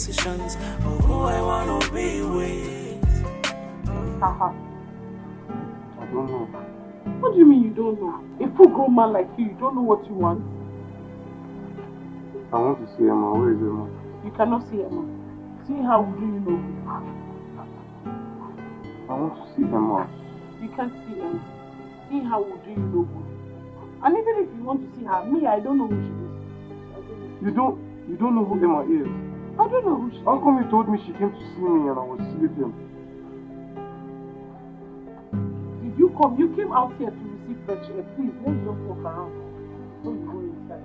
decisions of who I wanna be with. Haha. I don't know. What do you mean you don't know? A full-grown man like you don't know what you want? I want to see Emma. Where is Emma? You cannot see Emma. See how do you know? I want to see Emma. You can't see Emma. See how do you know good? And even if you want to see her, me, I don't know who she is. You don't know who Emma is? I don't know who she is. How come you told me she came to see me and I was sleeping? Did you come? You came out here to receive fresh air. Please, let's just walk around. Before you go inside.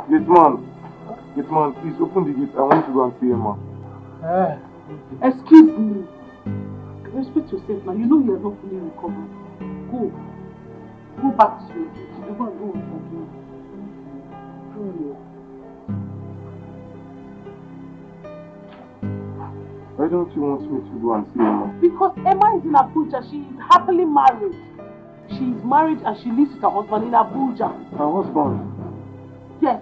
Gate man, please open the gate. I want to go and see Emma. Excuse me. Respect yourself now. You know you are not fully recovered. Go. Go back to your duty. You don't go again. Why don't you want me to go and see Emma? Because Emma is in Abuja. She is happily married. She is married and she lives with her husband in Abuja. Her husband? Yes.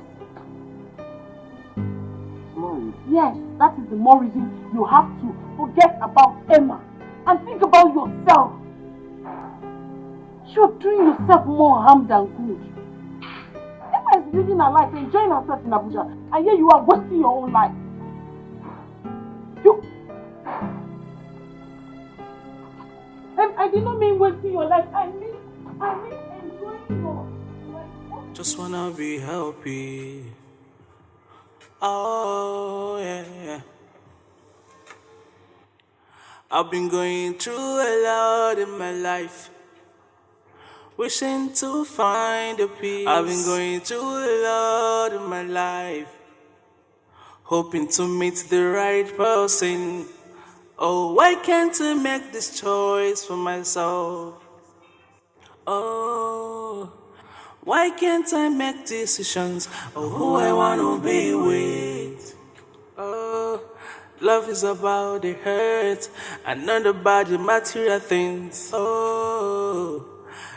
He's married? Yes. That is the more reason you have to forget about Emma and think about yourself. You're doing yourself more harm than good. Emma is living her life, enjoying herself in Abuja, and here you are wasting your own life. And I did not mean wasting your life. I mean enjoying your life. Just wanna be happy. Oh yeah. I've been going through a lot in my life, wishing to find a peace. I've been going through a lot in my life, hoping to meet the right person. Oh, why can't I make this choice for myself? Oh, why can't I make decisions of who I wanna be with? Oh, love is about the hurt and not about the material things. Oh,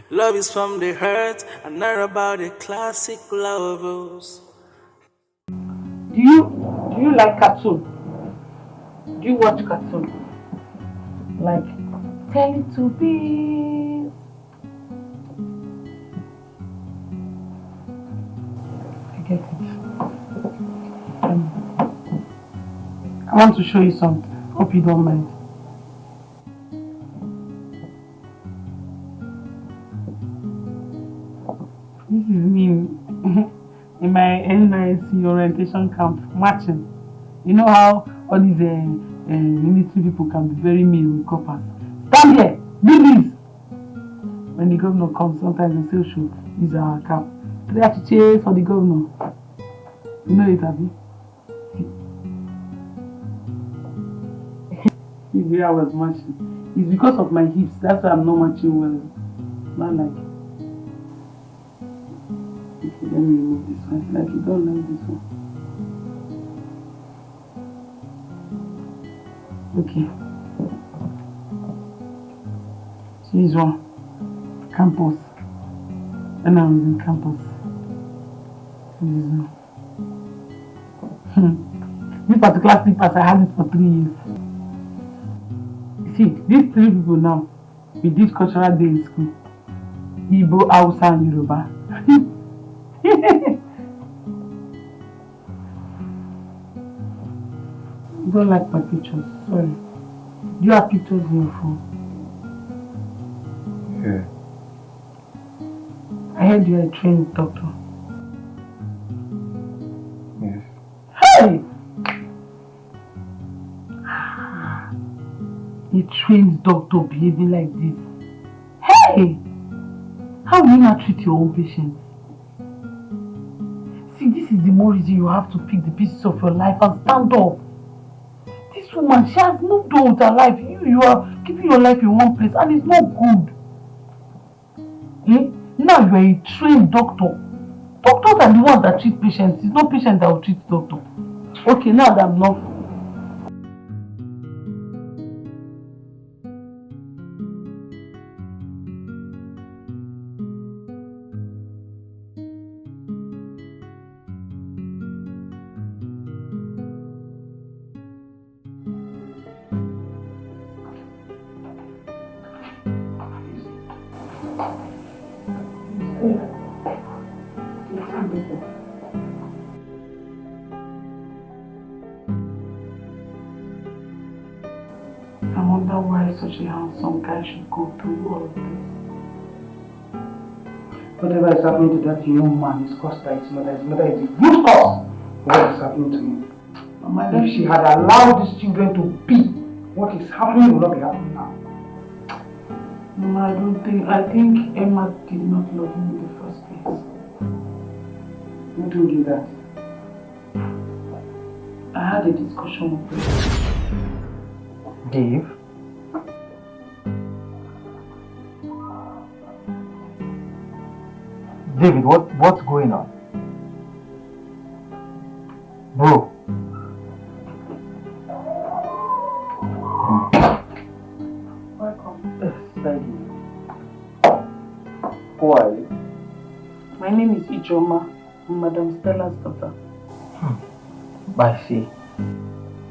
love is from the hurt and not about the classic lovers. Do you like cartoon? Do you watch cartoon? Like Teletubbies? I get it. I want to show you something. Hope you don't mind. This is me in my NYC orientation camp marching. You know how all these military people can be very mean with coppers. Stand here, do this. When the governor comes, sometimes they say should use our cap. They have to cheer for the governor. You know it, Abby. See where I was marching. It's because of my hips. That's why I'm not marching well. Not like. Okay, let me remove this one. Like you don't like this one. Okay. So this one. Campus. When I was in campus. So this one. This particular slippers, I had it for 3 years. See, these 3 people now, we did cultural day in school. Igbo, Hausa, and Yoruba. You don't like my pictures, sorry. Do you have pictures in your phone? Yeah. I heard you are a trained doctor. Yes. Hey! A trained doctor behaving like this. Hey! How will you not treat your own patients? See, this is the more reason you have to pick the pieces of your life and stand up. This woman, she has moved on with her life. You are keeping your life in one place and it's not good. Eh? Now you are a trained doctor. Doctors are the ones that treat patients. It's not patients that will treat doctor. Okay, now that I'm not. I wonder why such a handsome guy should go through all of this. Whatever is happening to that young man is caused by his mother. His mother is the root cause of what is happening to him. Mama, if she had allowed these children to be, what is happening will not be happening now. Mama, I think Emma did not love him in the first place. Who told you that? I had a discussion with him. Dave? David, what's going on? Bro. Welcome. Thank you. Who are you? My name is Ijoma. I'm Madam Stella's daughter. I see.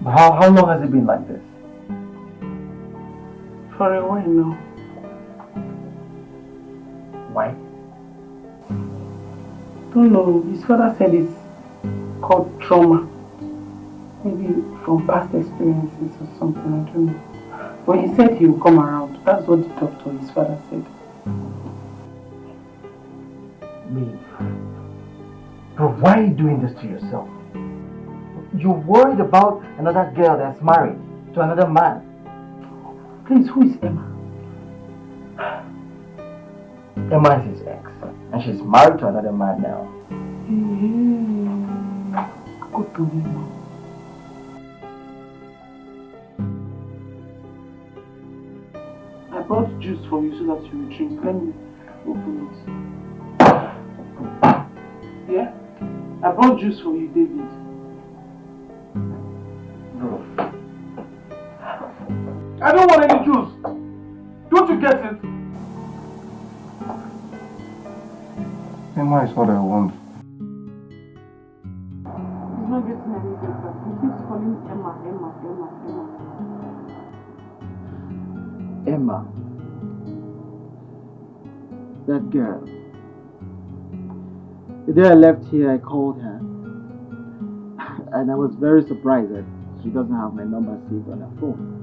But how long has it been like this? For a while now. Why? Don't know. His father said it's called trauma. Maybe from past experiences or something, I don't know. But he said he will come around. That's what the doctor, his father, said. Me. Bro, why are you doing this to yourself? You're worried about another girl that's married to another man. Please, who is Emma? Emma is his ex, and she's married to another man now. Go to Emma. I brought juice for you so that you will drink. Let me open it. Yeah? I brought juice for you, David. Bro. I don't want any juice. Don't you get it? Emma is what I want. He's not getting any better. He keeps calling Emma. Emma. That girl. The day I left here, I called her. And I was very surprised that she doesn't have my number saved on her phone.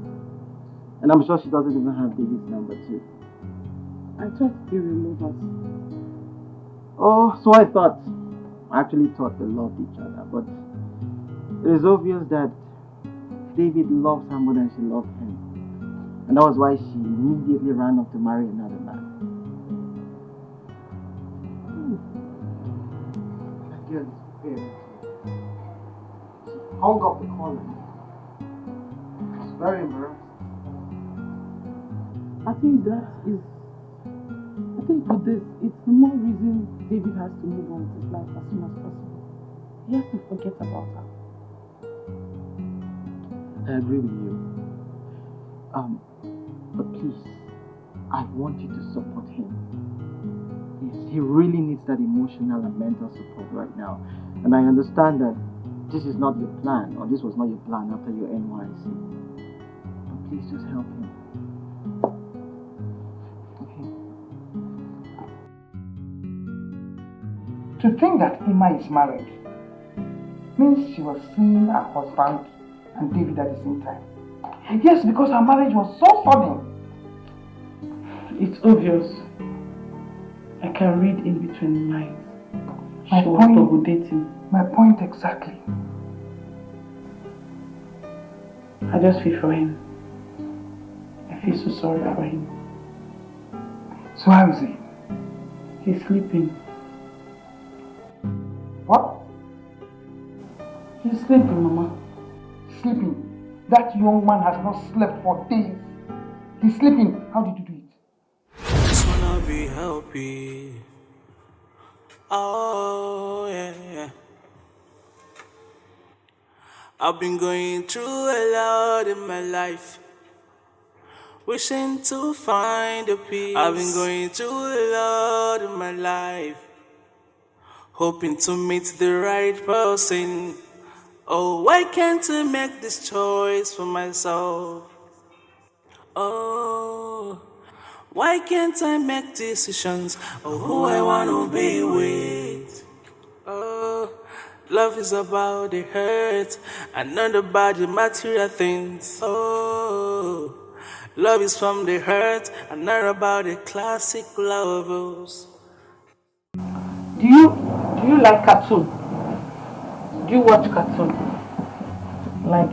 And I'm sure she doesn't even have David's number too. I thought they were lovers. Oh, so I actually thought they loved each other, but it is obvious that David loves her more than she loved him. And that was why she immediately ran off to marry another man. That girl is very cute. She hung up the call on me. I was very embarrassed. I think with this, it's the more reason David has to move on with his life as soon as possible. He has to forget about her. I agree with you. But please, I want you to support him. Yes, he really needs that emotional and mental support right now. And I understand that this is not your plan, or this was not your plan after your NYC. But please just help him. To think that Emma is married means she was seeing her husband and David at the same time. Yes, because her marriage was so sudden. It's obvious. I can read in between the lines. My She was point- double dating. My point exactly. I just feel for him. I feel so sorry for him. So how is he? He's sleeping. What? He's sleeping, Mama. Sleeping. That young man has not slept for days. He's sleeping. How did you do it? Just wanna be happy. Oh yeah. I've been going through a lot in my life, wishing to find a peace. I've been going through a lot in my life, hoping to meet the right person. Oh, why can't I make this choice for myself? Oh, Why can't I make decisions of who I wanna be with? Oh, love is about the hurt and not about the material things. Oh, love is from the hurt and not about the classic lovers. Do you like cartoon? Do you watch cartoon? Like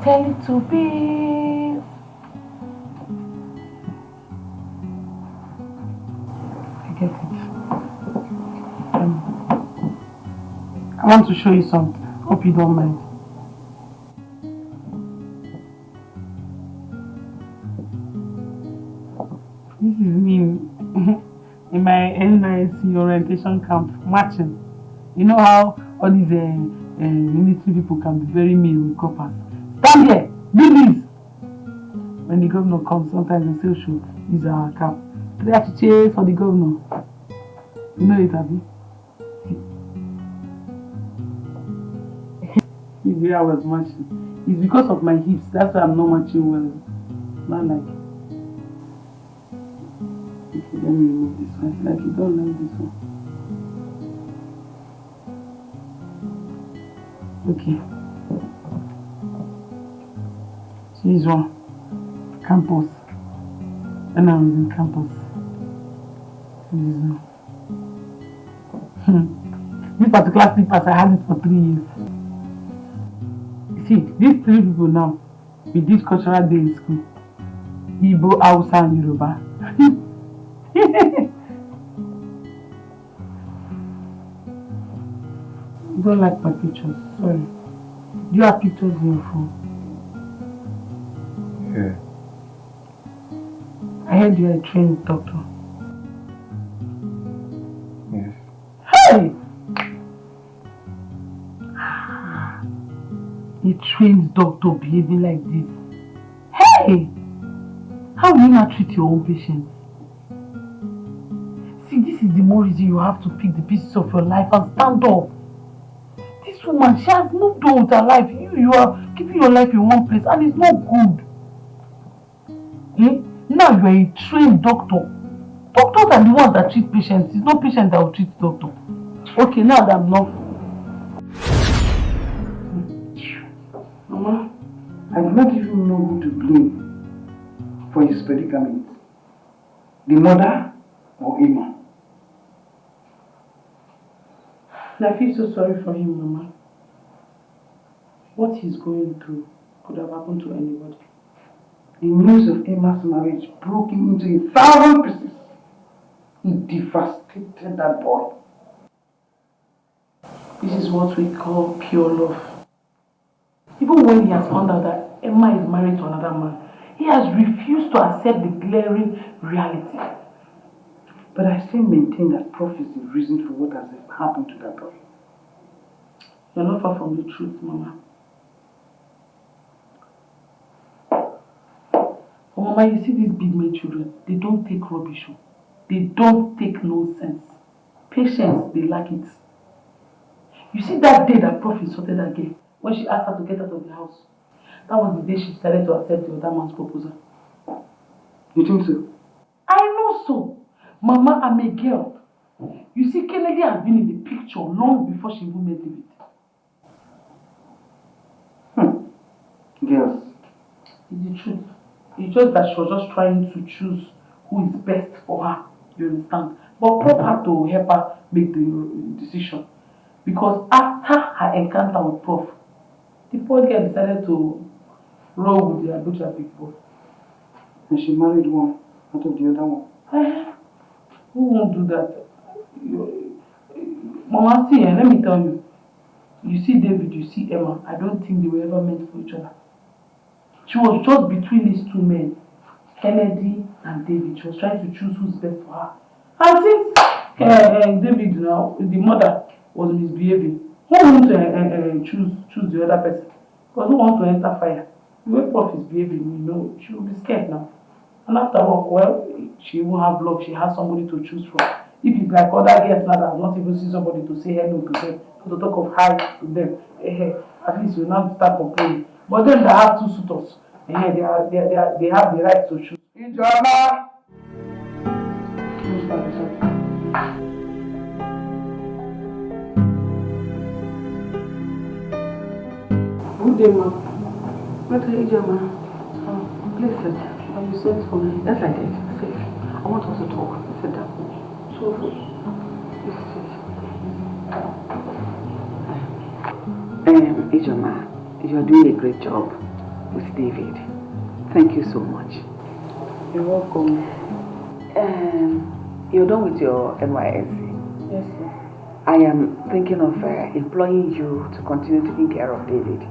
Teletubbies? I get it. I want to show you something. Hope you don't mind. This is me in my NYC orientation camp marching. You know how all these military people can be very mean with coppers. Stand here, do this. When the governor comes, sometimes they say, should use our cap. They have to cheer for the governor. You know it, Abby? See where I was marching. It's because of my hips. That's why I'm not marching well. Not like. Okay, let me remove this one. Like you don't like this one. Okay. See this one. Campus. When I was in campus. See this one. This particular slippers, I had it for 3 years. See, these 3 people now, we did cultural day in school. Igbo, Hausa, and Yoruba. You don't like my pictures, sorry. Do you have pictures in your phone? Yeah. I heard you are a trained doctor. Yes. Hey! A trained doctor behaving like this. Hey! How will you not treat your own patients? See, this is the more reason you have to pick the pieces of your life and stand up. This woman, she has moved on with her life. You are keeping your life in one place and it's not good. Eh? Now you are a trained doctor. Doctors are the ones that treat patients. It's not patients that will treat doctor. Okay, now that I'm not. Mama, I do not even know who to blame for his predicament. The mother or Emma? I feel so sorry for him, Mama. What he's going through could have happened to anybody. The news of Emma's marriage broke him into 1,000 pieces. He devastated that boy. This is what we call pure love. Even when he has found out that Emma is married to another man, he has refused to accept the glaring reality. But I still maintain that Prof is the reason for what has happened to that boy. You're not far from the truth, Mama. Oh, Mama, you see these big men children, they don't take rubbish. They don't take nonsense. Patience, they lack it. You see that day that Prof insulted that girl, when she asked her to get out of the house, that was the day she decided to accept the other man's proposal. You think so? I know so. Mama, I'm a girl. You see, Kennedy has been in the picture long before she even met David. Girls. It's the truth. It's just that she was just trying to choose who is best for her. You understand? But Prof had to help her make the decision. Because after her encounter with Prof, the poor girl decided to roll with the butcher big boy. And she married one out of the other one. Who won't do that? Mama, see, let me tell you. You see David, you see Emma. I don't think they were ever meant for each other. She was just between these 2 men, Kennedy and David. She was trying to choose who's best for her. And since David, now, the mother was misbehaving, who wants to choose the other person? Because who wants to enter fire? The way Prof is behaving, she will be scared now. And after all, well, she won't have love. She has somebody to choose from. If it's like other girls now that have not even seen somebody to say hello to them, to talk of hi to them, at least you now start complaining. But then they have 2 suitors. They have the right to choose. Ijoma! Good day, ma. What are you doing, ma? Please sit. You sent for me. Yes, I did. Sit. I want us to talk. Sit down. So, please sit. Ijoma, you are doing a great job with David. Thank you so much. You're welcome. You're done with your NYSC? Yes, sir. I am thinking of employing you to continue taking care of David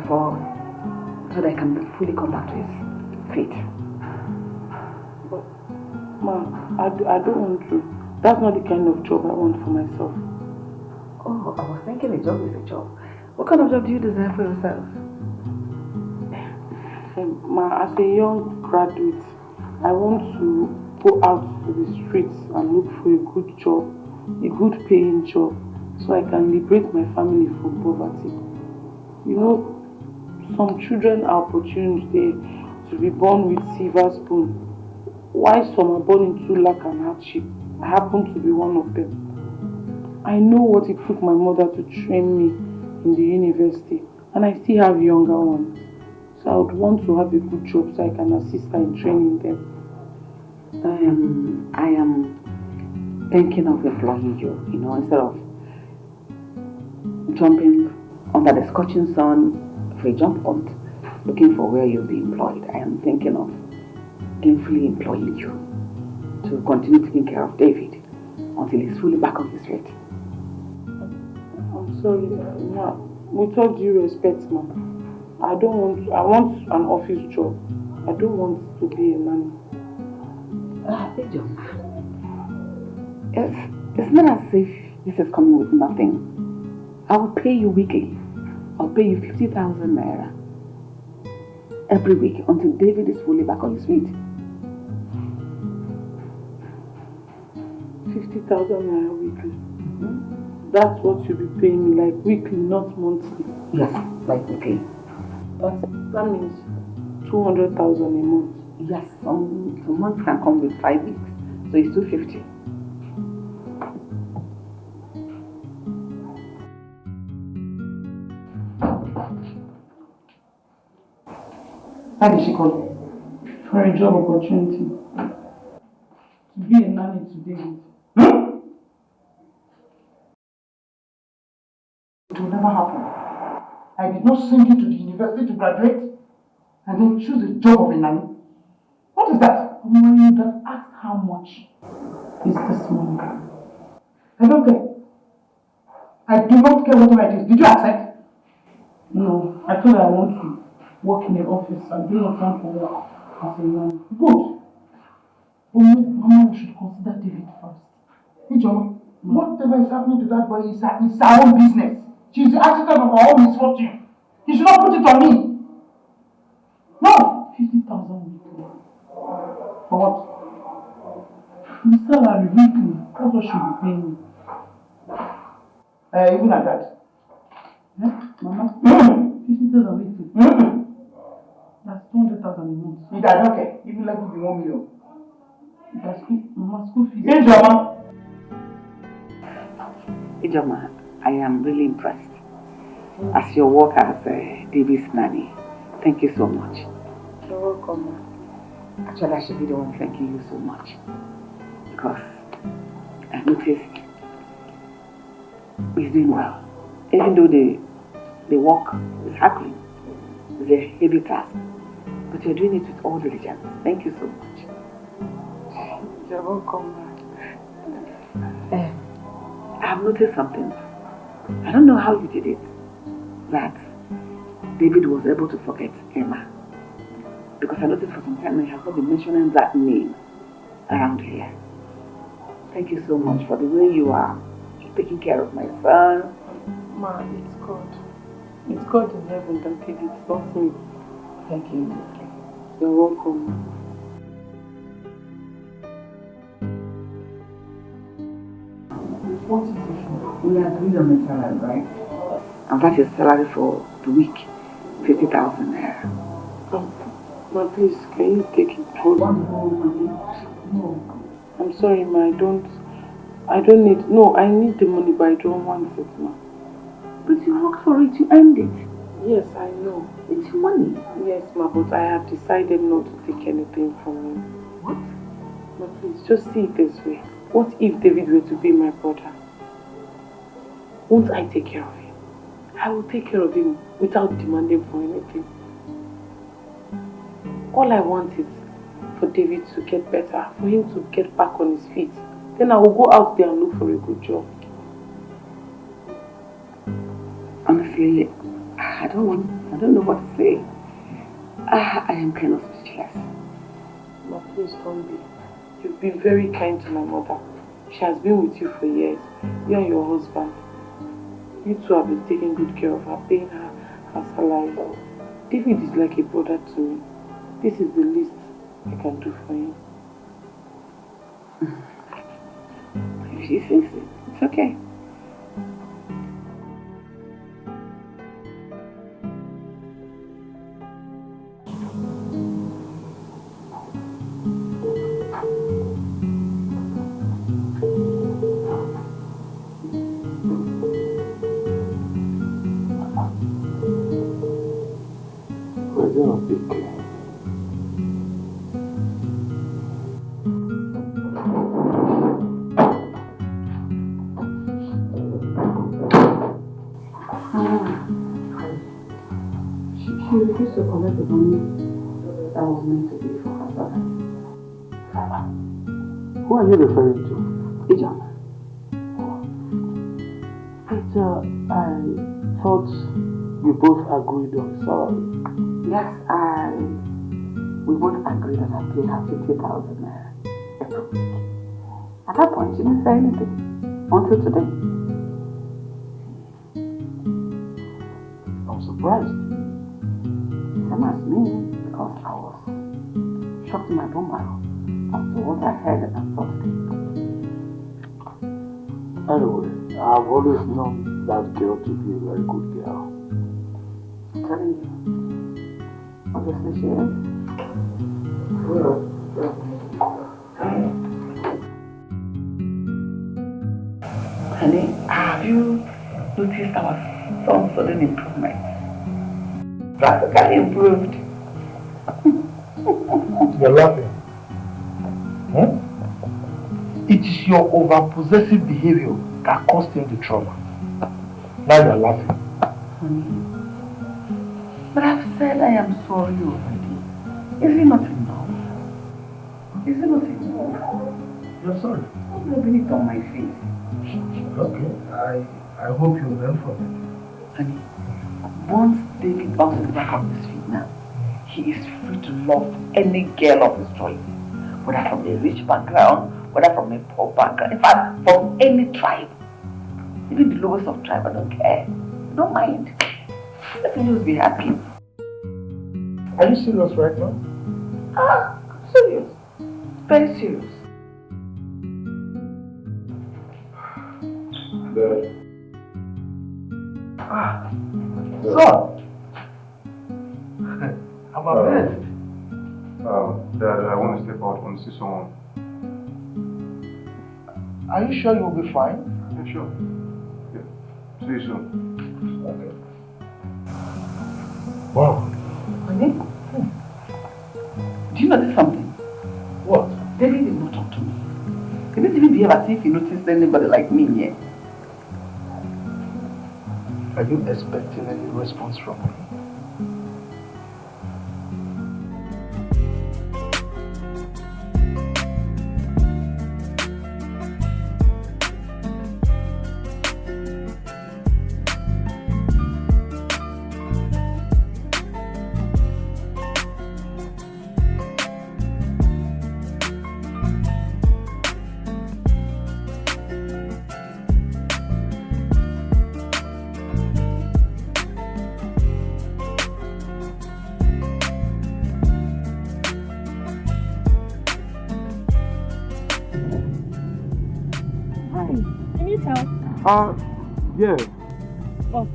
so that I can fully come back to his feet. But, ma, I don't want to. That's not the kind of job I want for myself. Oh, I was thinking a job is a job. What kind of job do you desire for yourself? Ma, as a young graduate, I want to go out to the streets and look for a good job, a good paying job, so I can liberate my family from poverty. You know, some children are opportunity to be born with silver spoon, while some are born into lack and hardship. I happen to be one of them. I know what it took my mother to train me in the university, and I still have younger ones. So I would want to have a good job so I can assist her in training them. I am thinking of employing you, instead of jumping under the scorching sun for a jump hunt, looking for where you'll be employed. I am thinking of gainfully employing you to continue taking care of David until he's fully back on his feet. I'm sorry, ma. With all due respect, ma, I want an office job. I don't want to be a nanny. It's not as if this is coming with nothing. I will pay you weekly. I'll pay you 50,000 naira every week until David is fully back on his feet. 50,000 naira weekly. That's what you'll be paying me, like weekly, not monthly. Yes, like weekly. That means 200,000 a month. Yes, some months can come with 5 weeks, so it's 250. How did she call it? For a job opportunity. To be a nanny to David. It will never happen. I did not send you to the university to graduate and then choose a job of a nanny. What is that? When you have asked how much is this money? I don't care. I do not care whatever it is. Did you accept? No, I told her I want to work in an office. I do not want to work as a nanny. Good. But Mama, we should consider David first. Ijoma, whatever is happening to that boy is her own business. She's the architect of her own misfortune. You should not put it on me. No. 50,000 weekly. For what? The salary weekly. That's what she'll be paying me. Even at that. Yeah, Mama? 50,000 weekly. That's 200,000 a month. I don't care. Even like give you 1 million. That's school fees. Ijoma, I am really impressed as your work as David's nanny. Thank you so much. You're welcome. Actually, I should be the one thanking you so much because I noticed he's doing well. Even though the work is hackling, it's a heavy task, but you're doing it with all diligence. Thank you so much. You're welcome. I've noticed something. I don't know how you did it, that David was able to forget Emma. Because I noticed for some time he has not been mentioning that name around here. Thank you so much for the way you are taking care of my son. Ma, it's God. It's God in heaven that did it, not me. Thank you. You're welcome. What is it? We agreed on the salary, right? And that is salary for the week, 50,000 naira. Ma, please, can you take it for one whole month? No. I'm sorry, ma. I don't need. No, I need the money, but I don't want it, ma. But you worked for it, you earned it. Yes, I know. It's money. Yes, ma, but I have decided not to take anything from him. What? Ma, please, just see it this way. What if David were to be my brother? Won't I take care of him? I will take care of him without demanding for anything. All I want is for David to get better, for him to get back on his feet. Then I will go out there and look for a good job. Honestly, I don't know what to say. I am kind of speechless. Ma, please don't be. You've been very kind to my mother. She has been with you for years. You and your husband. You two have been taking good care of her, paying her salary. David is like a brother to me. This is the least I can do for him. If she thinks it, it's okay. She refused to collect the money that was meant to be for her brother. Who are you referring to? Ijama. But I thought you both agreed on salary. Yes, we both agreed that I pay her 50,000 naira every week. At that point, she didn't say anything until today. I'm surprised. Same as me, because I was shocked in my bone marrow as to what I heard and thought today. Anyway, I've always known that girl to be a very good girl. I'm telling you. Obviously she is. Honey, have you noticed our son's sudden improvement? Practically improved. You're laughing. It is your over-possessive behavior that caused him the trauma. Now you're laughing. Honey, but I've said I am sorry already. Is it not enough? Is it not enough? You're sorry. I'm rubbing it on my face. Okay, I hope you learn from it. Honey, once David bounces back on his feet now, he is free to love any girl of his choice. Whether from a rich background, whether from a poor background, in fact, from any tribe. Even the lowest of tribe, I don't care. I don't mind. Let him just be happy. Are you serious right now? I'm serious. Very serious. Dad. Son! I'm amazed. Dad, I want to step out. I want to see someone. Are you sure you'll be fine? Yeah, sure. Yeah. See you soon. Okay. Wow. Honey? Do you notice something? What? David did not talk to me. He didn't even behave as if he noticed anybody like me yet. Are you expecting any response from me? Yeah. Oh,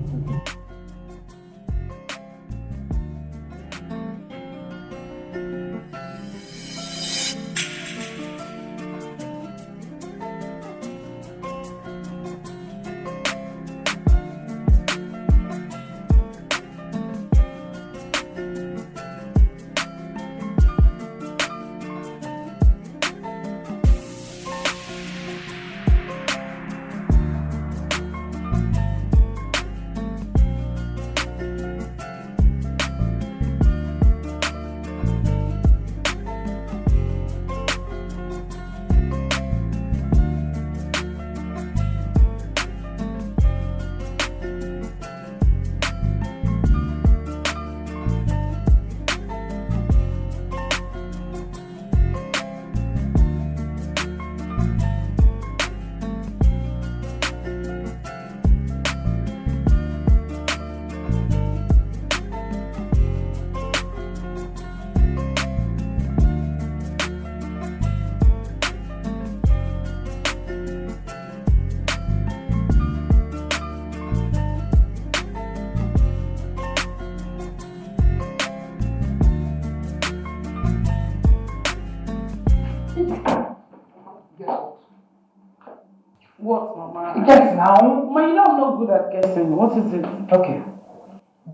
What, Mama? Guess now. Mama, you know I'm not good at guessing. What is it? Okay.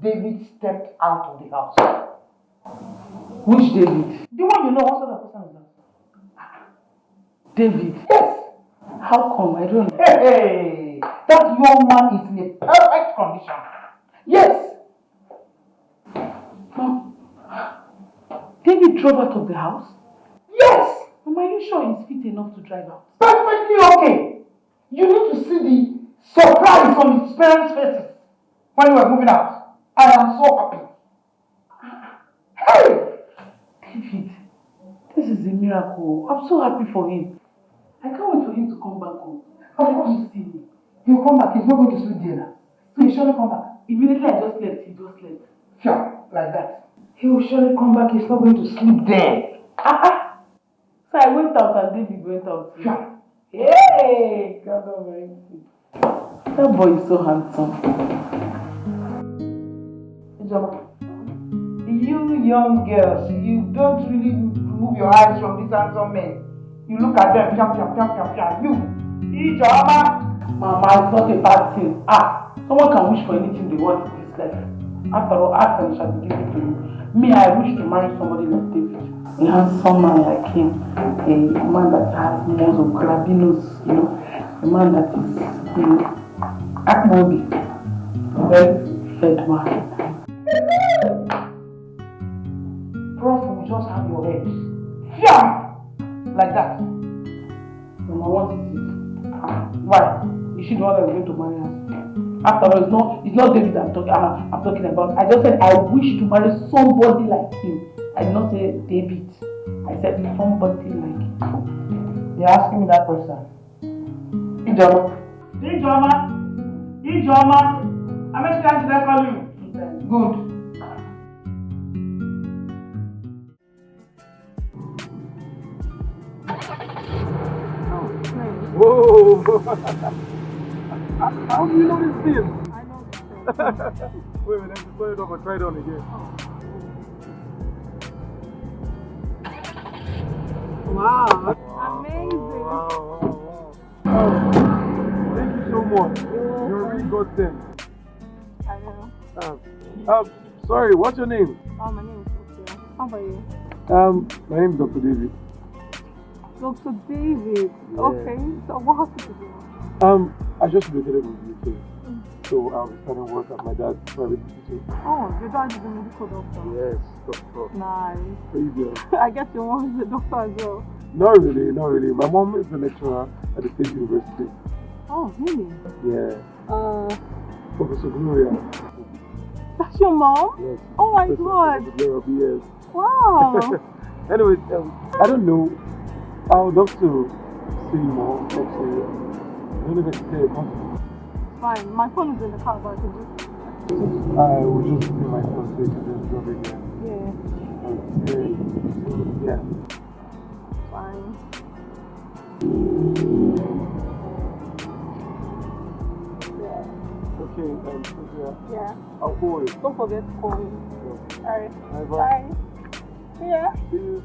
David stepped out of the house. Which David? The one you know, what sort of person is that? David? Yes. How come? I don't know. Hey, that young man is in a perfect condition. Yes. Mom, David drove out of the house? Yes. Mama, are you sure he's fit enough to drive out? Perfectly okay. You need to see the surprise on his parents' faces when we were moving out. I am so happy. Hey! David, this is a miracle. I'm so happy for him. I can't wait for him to come back home. Of course. See him. He'll come back. He's not going to sleep there now. So he'll surely come back. Immediately I just left, he just left. Sure, like that. He will surely come back. He's not going to sleep there. So I went out and David went out too. Sure. Hey! God Almighty. That boy is so handsome. You young girls, you don't really remove your eyes from these handsome men. You look at them, piam, piam, piam, piam, piam. You, Ijoma. Mama, it's not a bad thing. Someone can wish for anything they want in this life. After all, ask and it shall be given to you. Me, I wish to marry somebody like David. A handsome man like him. A man that has muscle, grabinos, you know. A man that is, you know, Akmobi. Well-fed man. Prof will just have your head. Fiam! Like that. Mama, what is it? Why? Is she the one that's going to marry us? After all, it's not David I'm talking about. I just said I wish to marry somebody like him. I did not say David. I said somebody like him. You're asking me that question. Ijoma. Ijoma. How many times did I call you? Good. Whoa! How do you know this thing? I know this thing. Wait a minute, just turn it off and try it on again. Wow. Amazing. Amazing. Wow. Thank you so much. You're a really good thing. I know. Sorry, what's your name? Oh, my name is Sophia. How about you? My name is Dr. David. Dr. David. Yeah. Okay. So what hospital do you I just relocated in the UK. So I'll be starting work at my dad's private hospital. Oh, your dad is a medical doctor. Yes, doctor. Nice. Crazy. I guess your mom is a doctor as well. Not really. My mom is a lecturer at the State University. Oh, really? Yeah. Professor Gloria. That's your mom? Yes. Oh my Professor God. Gloria, yes. Wow. Anyway, I don't know. I would love to see you more. I don't know if I can say it. Fine. My phone is in the car, but I can just... I will just bring my phone so you can just drop it here. Yeah. Okay. Yeah. Fine. Okay, Yeah. I'll call you. Don't forget to call me. Yeah. Alright. Bye. Bye. Yeah. See you.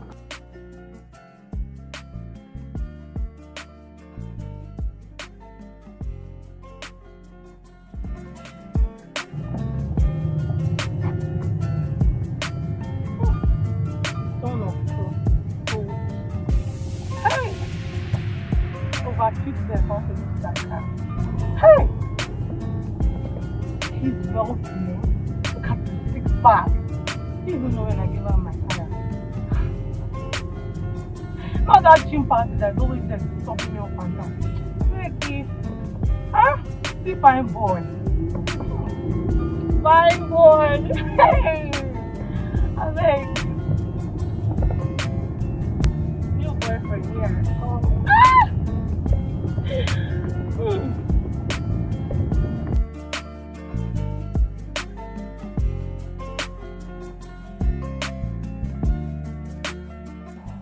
Hey! Overtreat the confidence that can. Hey! He's wealthy. Look at the six pack. You even know when I give her my color. Not that chimpanzee that's always there stopping me up and down. Ricky. Huh? See fine boy. Fine boy. Hey! I like new boyfriend here. Ah!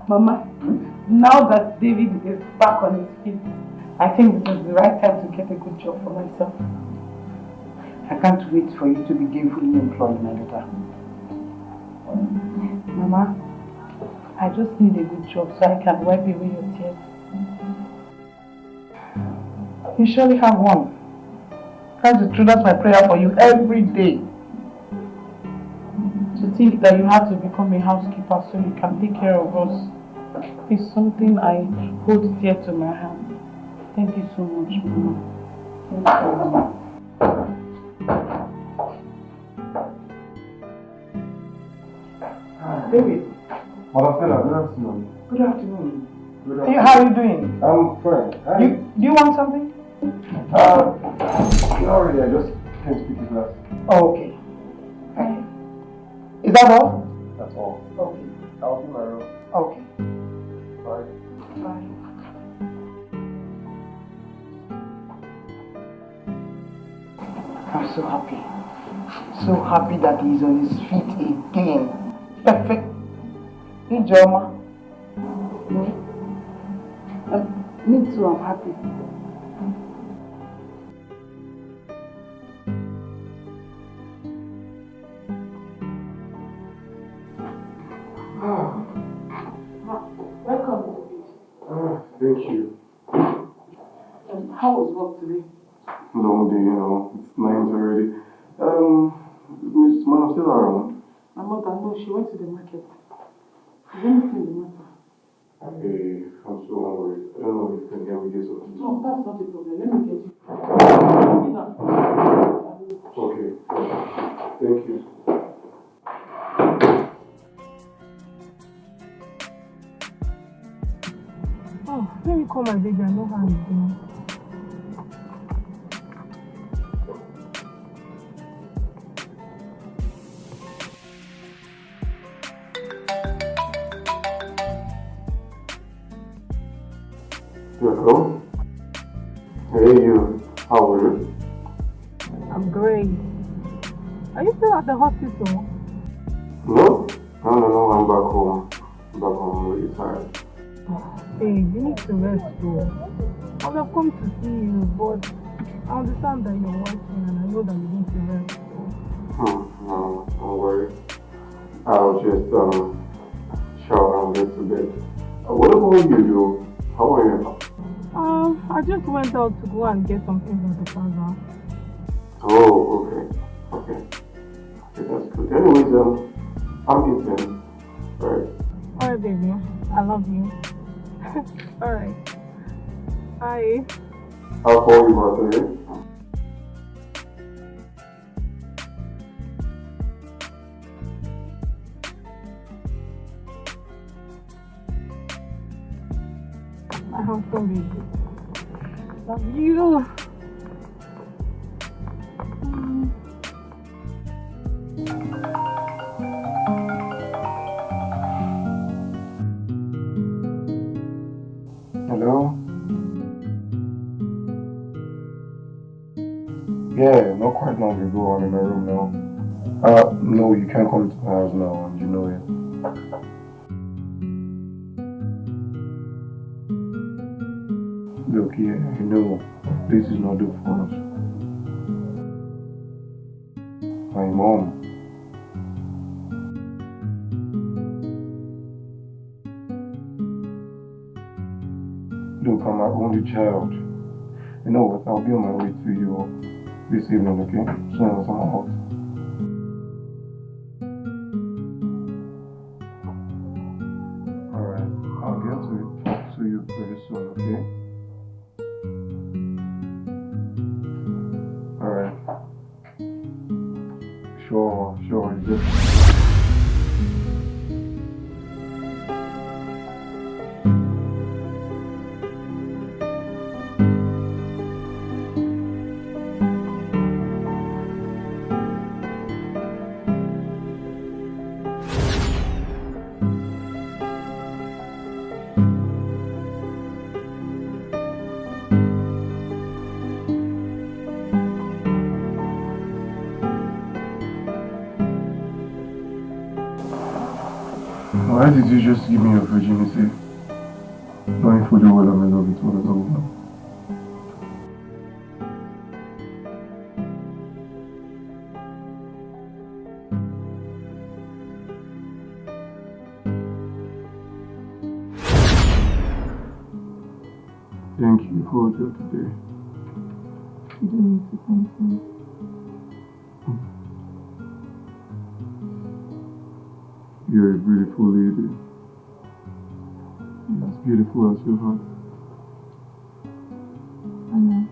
Mama, now that David is back on his feet, I think this is the right time to get a good job for myself. I can't wait for you to be gainfully employed, my daughter. Mama, I just need a good job so I can wipe away your tears. You surely have one. That's the truth. That's my prayer for you every day. To think that you have to become a housekeeper so you can take care of us is something I hold dear to my heart. Thank you so much, Mama. Thank you. David. Madam Stella, good afternoon. Good afternoon. Good Hey, afternoon. how are you doing? I'm fine. Hi. Do you want something? Not really. I just came to pick his glass. Oh, okay. Okay. Is that all? That's all. Okay. I'll be in my room. Okay. Bye. Bye. I'm so happy. So happy that he's on his feet again. Perfect. Hey, Joma. Me too, I'm happy. Welcome, David. Thank you. How was work today? Long day, it's 9 already. Miss Madam Stella around? My mother, no, she went to the market. Is anything the matter? Hey, I'm so hungry. I don't know if you can get me this or something. No, that's not a problem. Let me get you. Sit down. Okay. Thank you. Oh, let me call my baby. I know how he's doing. Hello? Hey, you. How are you? I'm great. Are you still at the hospital? No, I'm back home. I'm really tired. Hey, you need to rest too. I would have come to see you, but I understand that you're working and I know that you need to rest. No, don't worry. I'll just shower and get to bed. What about you, Joe? How are you? I just went out to go and get some things at the plaza. Oh, okay, that's good. Anyways, I'm eating. Alright. Alright, baby. I love you. Alright. Bye. I'll call you back, okay? I have so baby. Love you. Hello? Yeah, not quite long ago. I'm in my room now. No, you can't come to my house now, and you know it. Look, yeah, I know this is not the for us. My mom. Look, I'm my only child. You know what? I'll be on my way to you this evening, okay? As soon as I'm out. Alright, I'll get to talk to you pretty soon, okay? Alright. Sure, it's just... Why did you just give me your virginity? Knowing fully well I'm in love with one another woman. Thank you for that today. You don't need to thank me. You're a beautiful lady. You're as beautiful as your heart. I know.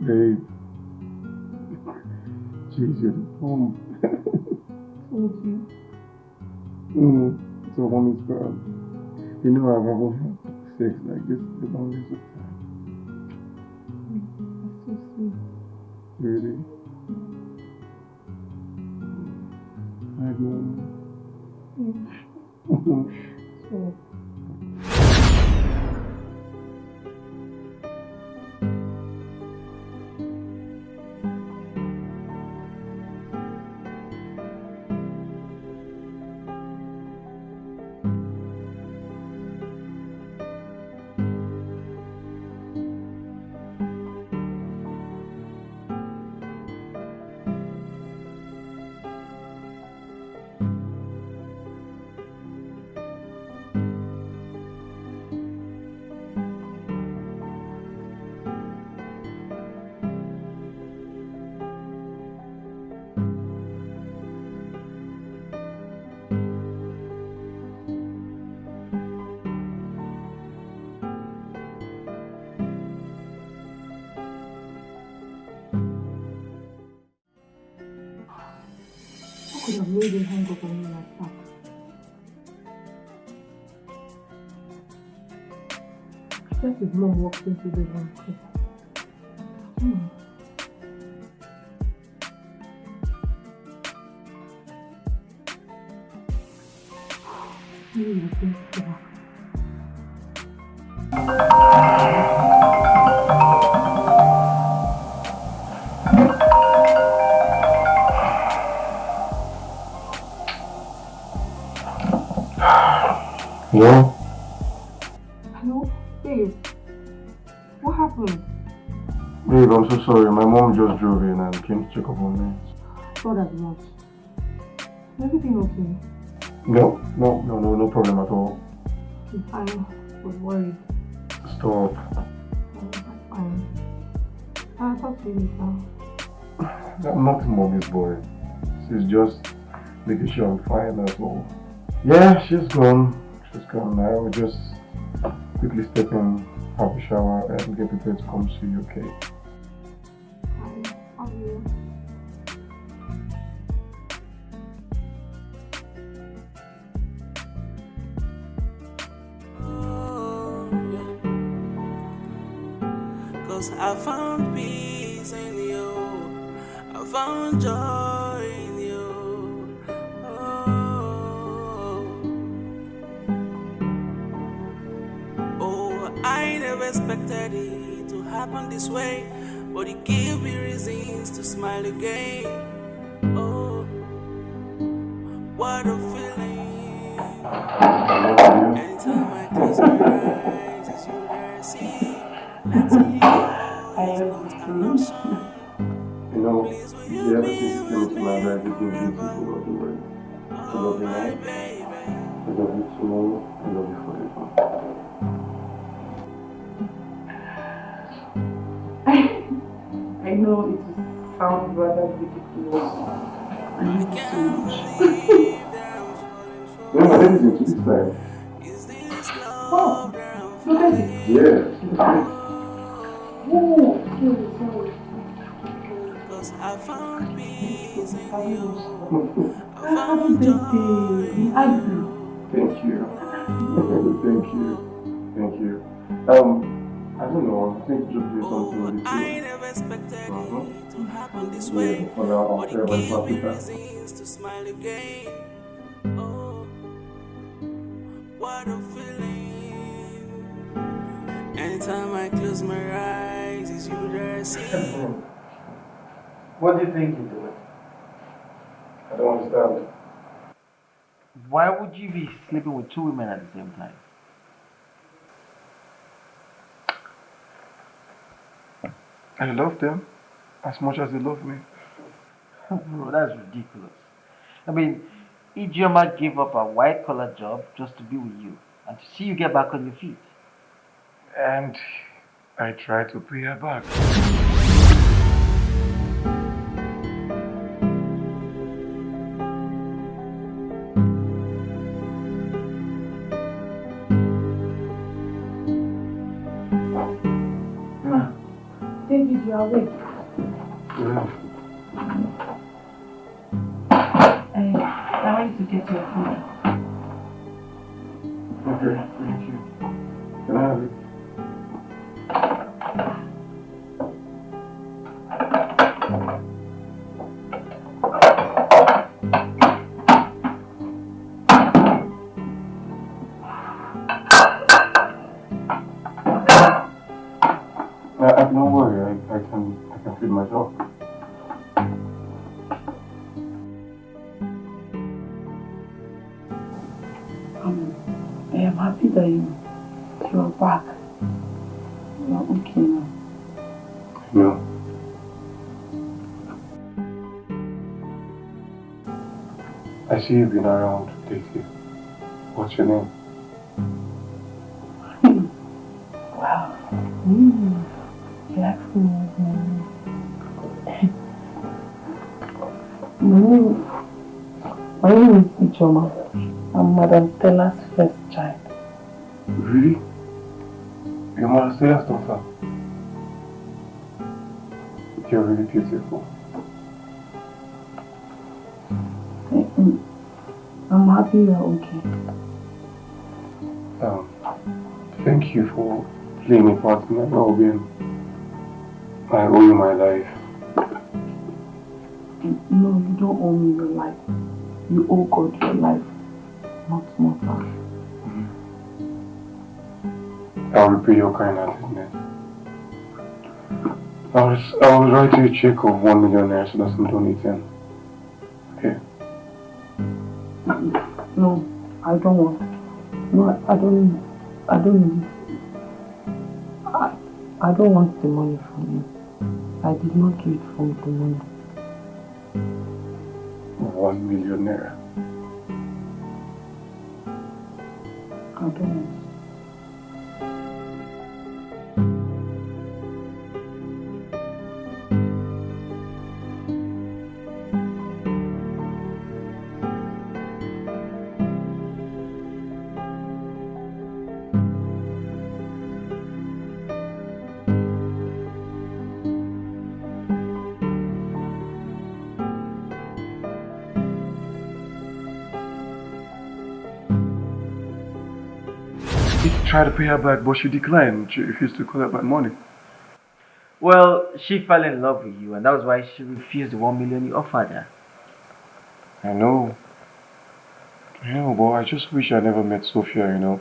Babe. Jeez, you're the bomb. Told you. It's a woman's girl. You know I've never had sex like this the longest of time. That's so sweet. Really? I know. Sure. Could have made him hang up on me like that. I guess his mom walked into the room. Maybe he's going to go back. Hello? Hello? Babe. What happened? Babe, I'm so sorry. My mom just drove in and came to check up on me. Not as much. Is everything okay? No problem at all. I was worried. Stop. That's fine. I'll talk to you later. I'm not mommy's boy. She's just making sure I'm fine, that's all. Yeah, she's gone. I will just quickly step in, have a shower, and get prepared to come see you, okay? I'll be here. Cause I found peace in you. I found joy in you. I never expected it to happen this way, but it gave me reasons to smile again. Oh, what a feeling. Anytime I close my eyes, it's you that I see. Letting you go is not an option. You know, Please will the you other be thing that came with to me? my life is being beautiful about the world. I love Oh, you my now. baby. I love you tomorrow. I love you forever. I know it sounds rather ridiculous. I I love you so can't much. believe that I'm falling for No, my ladies into this time. Is this Oh, love that I'm look at it. Yeah. Oh, sorry. Cause I found peace in Happy you. I found joy birthday. in I do. you. Thank you. Thank you. I don't know. I think just do something with Oh, it I too. never expected it to happen this Yeah, way, for now, I'll but share it my gave me Africa. reasons to smile again. Oh, what a feeling. Anytime I close my eyes, it's you that I see. What do you think you're doing? I don't understand. Why would you be sleeping with two women at the same time? I love them as much as they love me. Bro, that's ridiculous. I mean, Ijeoma gave up a white collar job just to be with you and to see you get back on your feet. And I try to pay her back. David, you are awake. Yeah. I want you to get your food. Okay, thank you. Can I have it? Don't worry, I can feed myself. I am happy that you are back. You are okay now. No. I see you've been around, Dikeh. What's your name? Wow. You asked me what's my name. My name is Ijeoma. I'm Madam Stella's first child. Really? Your mother Stella's daughter? You're really beautiful. I'm happy you're okay. Thank you for playing a part in my well-being. I owe you my life. No, you don't owe me your life. You owe God your life, not mortal. I'll repay your kind-heartedness. I'll write you a check of 1 million naira so that I'm donating. Okay? No, I don't want. No, I don't need it. I don't want the money from you. I did not do it for the money. 1 million naira. I don't want. Tried to pay her back, but she declined. She refused to collect my money. Well, she fell in love with you, and that was why she refused the 1 million you offered her. I know. But I just wish I never met Sophia,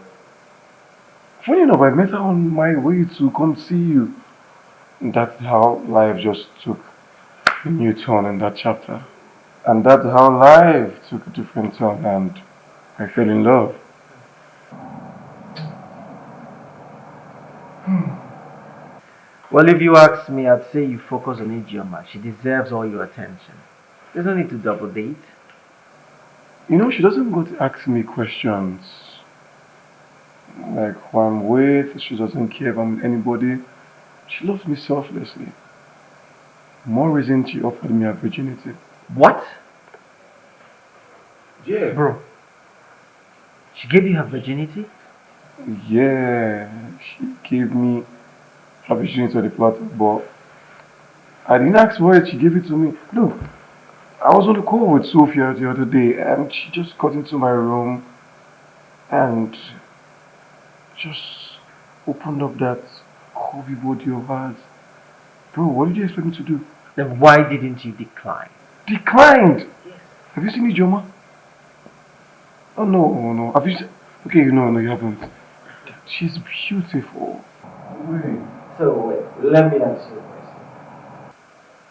Funny enough, I met her on my way to come see you. That's how life just took a new turn in that chapter. And that's how life took a different turn, and I fell in love. Well, if you ask me, I'd say you focus on Ijeoma. She deserves all your attention. There's no need to double date. She doesn't go to ask me questions. Like who I'm with, she doesn't care if I'm with anybody. She loves me selflessly. More reason she offered me her virginity. What? Yeah. Bro, she gave you her virginity? Yeah, she gave me her virginity on the platter, but I didn't ask for it, she gave it to me. Look, I was on the call with Sophia the other day and she just got into my room and just opened up that curvy body of hers. Bro, what did you expect me to do? Then why didn't you decline? Declined? Yes. Have you seen Ijeoma? Oh no. Have you seen? Okay, no, you haven't. She's beautiful. Wait. So let me answer your question.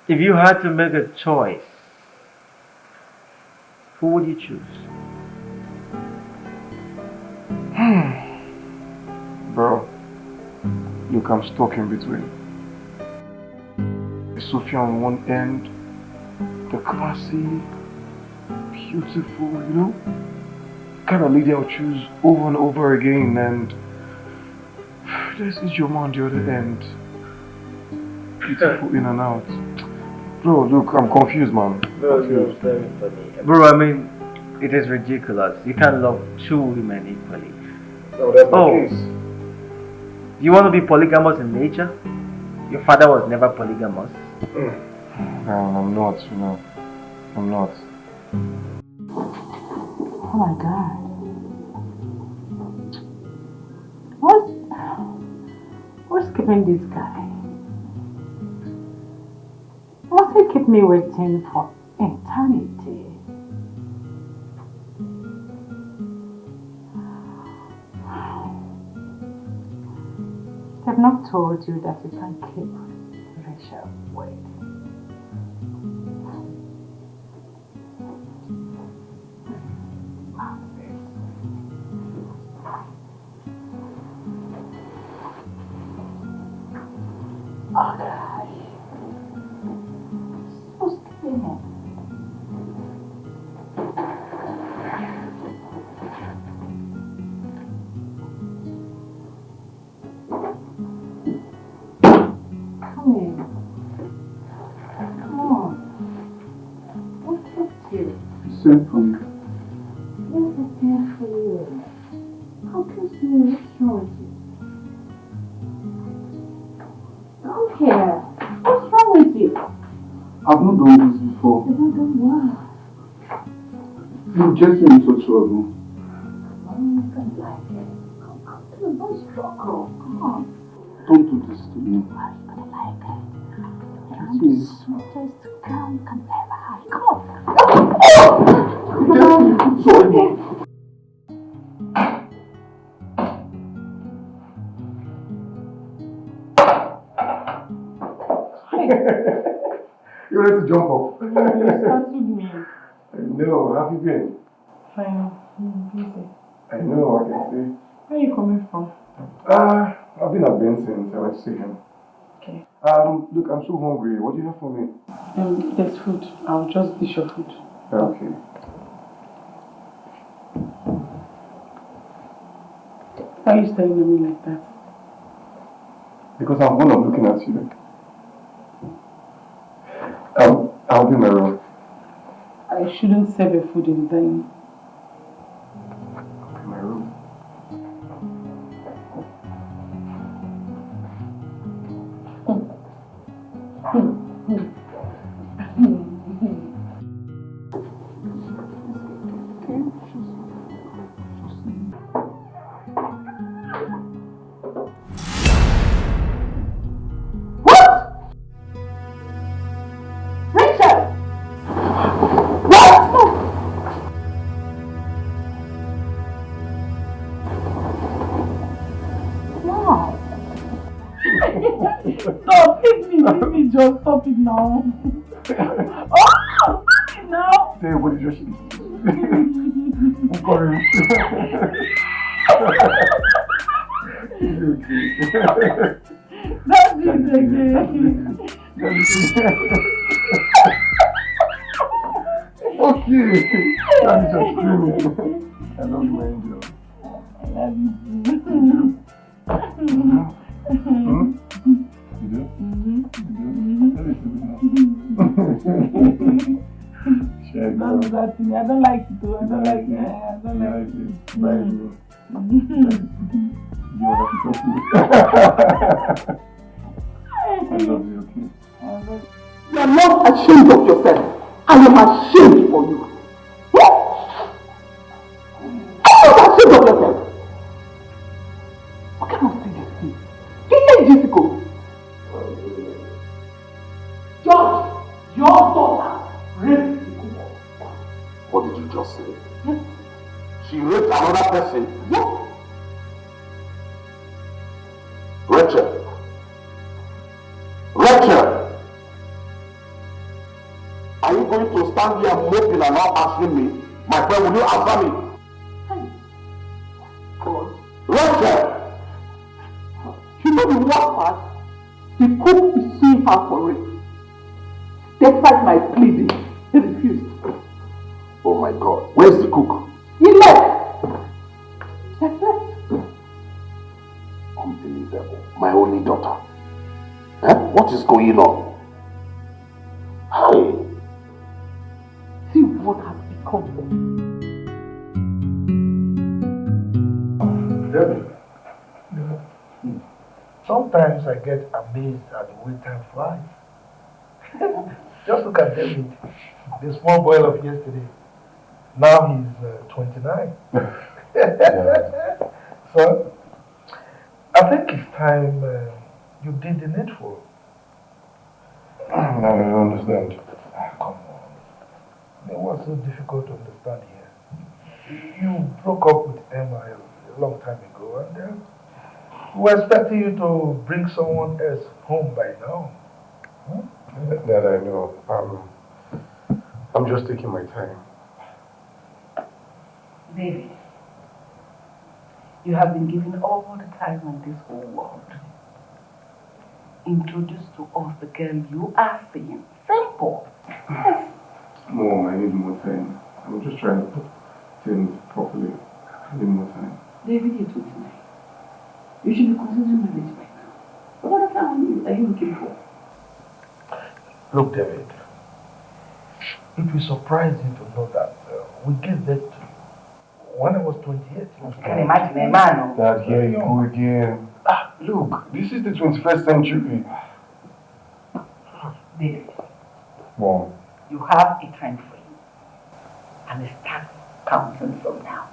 If you had to make a choice, who would you choose? Bro, look, I'm stuck in between. Sophia on one end, the classy, beautiful, you know, kind of lady I'll choose over and over again, and there's Ijoma on the other end. Beautiful in and out. Bro, look, I'm confused, man. Bro, you're very funny. Bro, I mean, it is ridiculous. You can't love two women equally. No, that's the case. You want to be polygamous in nature? Your father was never polygamous. No, I'm not, you know. I'm not. Oh my God. What's keeping this guy? Must he keep me waiting for eternity? I've not told you that you can keep Rachel waiting. Okay. So skinny. Come in. Come on. What kept you? Sent for me. Everything for you. How can you what's wrong with you? Don't care. What's wrong with you? I've not done this before. You've not done what? You just into trouble. Oh, I don't like it. Don't struggle. Come on. Don't do this to me. Why are you gonna like it? I'm the sweetest girl you can ever have. Come on. Sorry. You ready to jump off? You startled me. I know. How have you been? Fine. I'm busy. I know. I can see. Where are you coming from? I've been at Benson's. I went to see him. Okay. Look, I'm so hungry. What do you have for me? There's food. I'll just dish your food. Okay. Why are you staring at me like that? Because I'm fond of looking at you. I'll be my room. I shouldn't serve your food in dining. My room. Stop, leave me, just stop it now. Oh, stop it now. Say what did you say? I'm sorry. That's it again. Okay. That is just screaming. I love you, angel. I love you too. You do? Don't do that to me. I don't like it too. I don't like it. I don't like it. You I love you, okay? You are not ashamed of yourself. I am ashamed for you. I'm not ashamed of yourself. What kind of thing is this? You make difficult. George, your daughter raped the couple. What did you just say? Yes. She raped another person? Yes. Rachel! Rachel! Are you going to stand here moping and not answering me? My friend, will you answer me? Hey. God. Rachel! You know the worst part? The cook is suing her for rape. Despite my pleading, he refused. Oh my God, where's the cook? He left. He left. Unbelievable. My only daughter. Huh? What is going on? Hi. See what has become of him. Debbie, sometimes I get amazed at the way time flies. Just look at David, the small boy of yesterday. Now he's 29. So, I think it's time you did the needful. I don't understand. Come on. What's so difficult to understand here? You broke up with Emma a long time ago, and we were expecting you to bring someone else home by now. That I know. I'm just taking my time. David, you have been given all the time in this whole world. Introduce to us the girl you are seeing. Simple. Yes. Mom, I need more time. I'm just trying to put things properly. I need more time. David, you're 29. You should be considering marriage right now. What other family are you looking for? Look, David, it will surprise you to know that we gave birth to you when I was 28. You can imagine a man. Dad, here you go again. Look, this is the 21st century. David, Mom. you have a time frame and it starts counting from now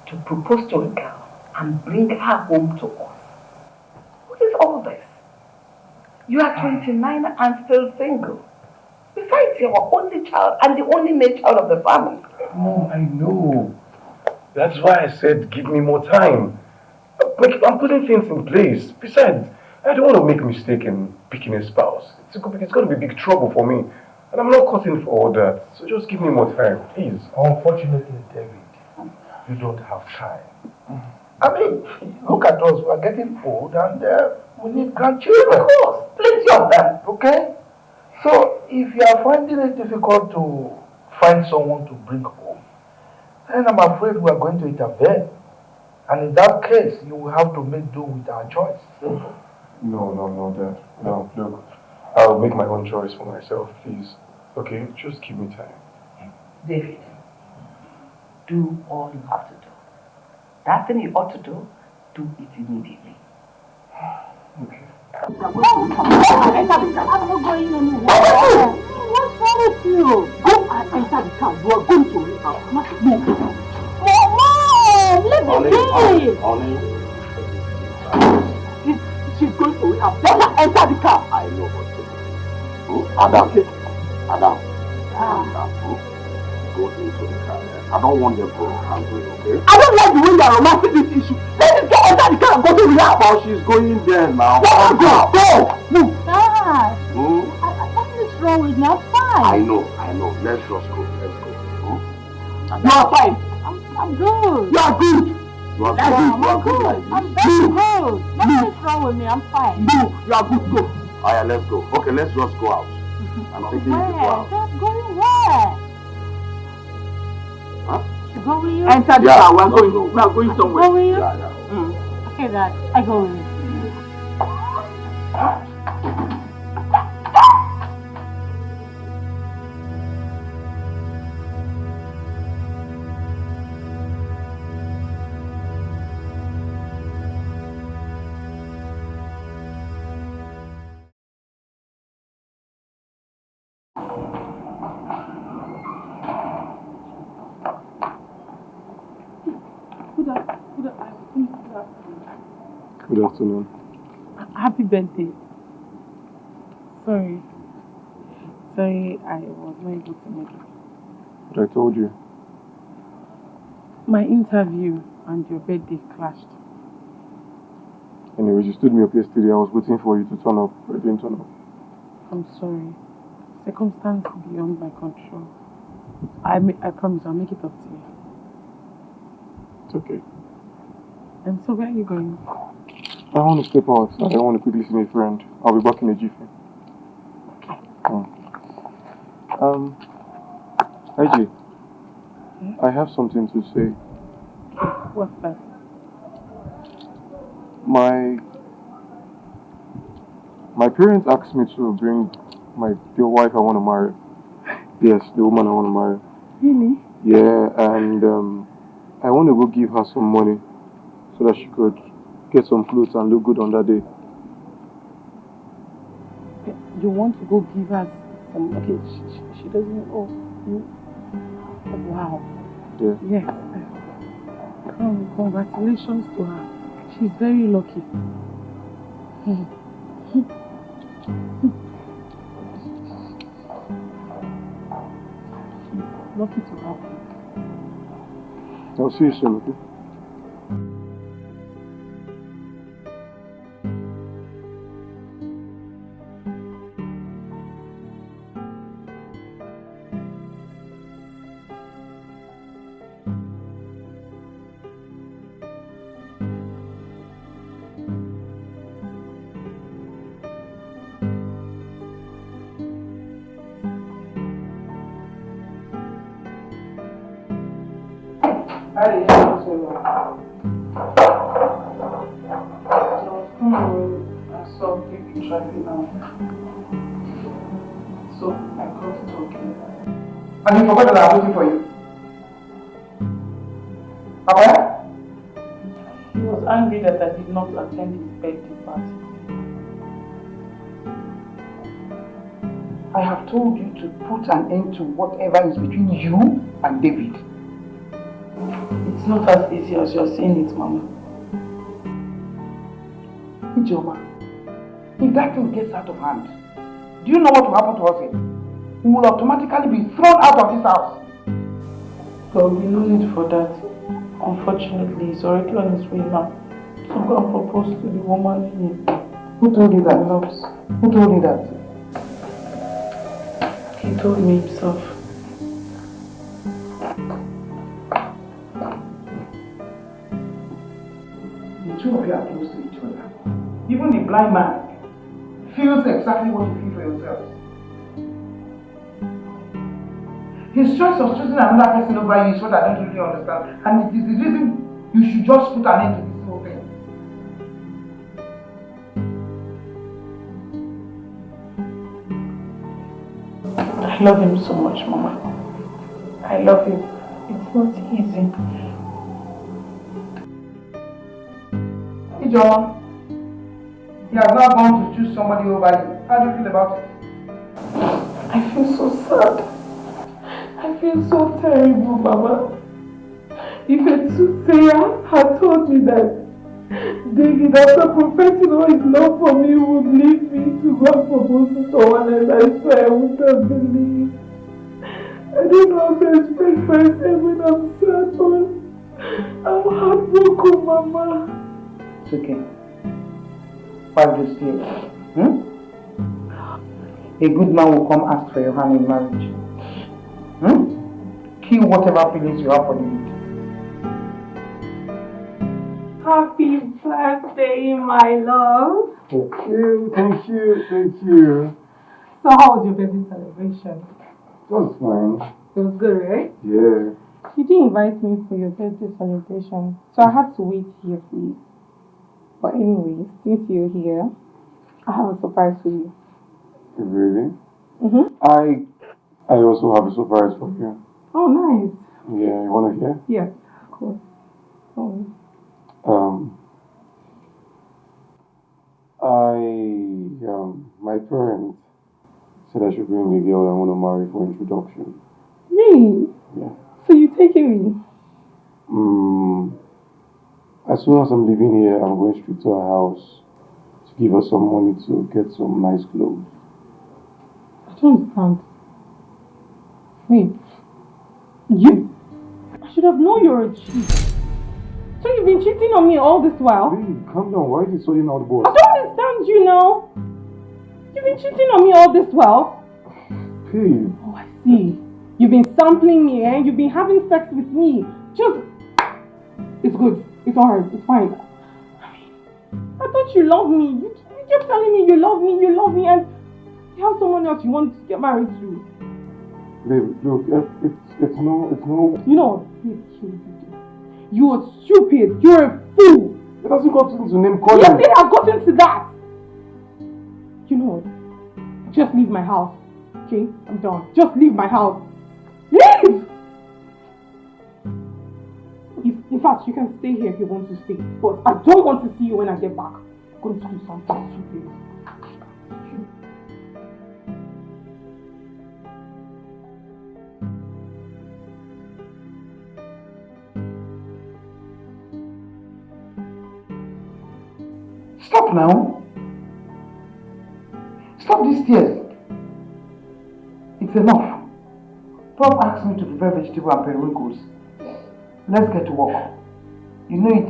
to propose to a girl and bring her home to us. What is all this? You are 29 and still single. Besides, you're our only child and the only male child of the family. Mom, I know. That's why I said give me more time. I'm putting things in place. Besides, I don't want to make a mistake in picking a spouse. It's going to be big trouble for me. And I'm not cutting for all that. So just give me more time, please. Unfortunately, David, you don't have time. I mean, look at us. We are getting old and we need grandchildren. Of course, plenty of them. Okay? So, if you are finding it difficult to find someone to bring home, then I'm afraid we are going to intervene. And in that case, you will have to make do with our choice. No, Dad. No, look. I'll make my own choice for myself, please. Okay? Just give me time. David, do all you have to do. That thing you ought to do, do it immediately. Okay. I'm not going anywhere. What's wrong with you? Go and enter the car. You are going to leave house. Not move. Mom, let me be. Honey. She's going to leave house. Let her enter the car. I know what to do. Adam. Adam. Go into the car. I don't want them to handle it, okay? I don't like the way you are romancing this issue. Let us get enter the car and go to the house. Oh, she's going there now. Let her go. Move. Dad, what's wrong with me? I'm fine. I know. Let's just go. You are fine. I'm good. You are good. You are I'm good. good. I'm very good. Nothing's wrong with me. I'm fine. No, you are good. Go. Alright, let's go. Okay, let's just go out. I'm taking you to go out. Dad, going where? Huh? To go with you? Enter the car. We are going somewhere. Go with you? Yeah. Okay, Dad. I go with you. Good afternoon. Happy birthday. Sorry, I was not able to make it. But I told you. My interview and your birthday clashed. Anyways, you stood me up yesterday. I was waiting for you to turn up, but you didn't turn up. I'm sorry. Circumstance beyond my control. I promise I'll make it up to you. It's okay. And so where are you going? I want to step out. I want to quickly see my friend. I'll be back in a jiffy. Okay. IG, I have something to say. What's that? My parents asked me to bring the wife I want to marry. Yes, the woman I want to marry. Really? Yeah, and I want to go give her some money so that she could get some clothes and look good on that day. You want to go give her some... Okay, she doesn't... Oh, you... Oh, wow. Yeah. Yes. Congratulations to her. She's very lucky. Lucky to have you. I'll see you soon, okay? I saw people driving now. So I got talking. And you forgot that I'm waiting for you. Papa? He was angry that I did not attend his birthday party. I have told you to put an end to whatever is between you and David. It's not as easy as you're saying it, Mama. Ijoma, if that thing gets out of hand, do you know what will happen to us here? We will automatically be thrown out of this house. There will be no need for that. Unfortunately, he's already on his way now to go and propose to the woman Who told you that? he loves. Who told you that? He told me himself. The two of you are close to each other. Even a blind man feels exactly what you feel for yourselves. His choice of choosing another person over you is what I don't really understand. And it is the reason you should just put an end to this whole thing. I love him so much, Mama. I love him. It's not easy. Ijoma, he has now gone to choose somebody over you. How do you feel about it? I feel so sad. I feel so terrible, Mama. If a soothsayer had told me that David, after professing all his love for me, would leave me to go and propose to someone else, I swear I wouldn't have believed. I don't know how to express myself when I'm sad, but I'm heartbroken, Mama. It's okay. Wipe those tears. A good man will come ask for your hand in marriage. Kill whatever feelings you have for David. Happy birthday, my love. Thank you, thank you, thank you. So how was your birthday celebration? It was fine. It was good, right? Yeah. You didn't invite me for your birthday celebration, so I had to wait here for you. But anyway, since you're here, I have a surprise for you. Really? Mm-hmm. I also have a surprise for you. Oh, nice. Yeah, you wanna hear? Yes, of course. Oh. My parents said I should bring the girl I want to marry for introduction. Really? Yeah. So you taking me? As soon as I'm leaving here, I'm going straight to her house to give her some money to get some nice clothes. I don't understand. Wait. You? I should have known you were a cheat. So you've been cheating on me all this while? Babe, calm down. Why are you sorting out the boss? I don't understand you now. You've been cheating on me all this while? Babe. Oh, I see. You've been sampling me, eh? You've been having sex with me. Just... It's good. It's alright. It's fine. I thought you loved me. You kept telling me you love me, and you have someone else you want to get married to. Babe, look, it's no. You know what? Babe, you are stupid. You're a fool. It doesn't got into name calling. Yes, it has gotten to that. You know what? Just leave my house. Okay? I'm done. Just leave my house. Leave! In fact, you can stay here if you want to stay. But I don't want to see you when I get back. I'm going to do something stupid. Stop now. Stop these tears. It's enough. Prof asked me to prepare vegetable and periwinkles. Let's get to work. You know it.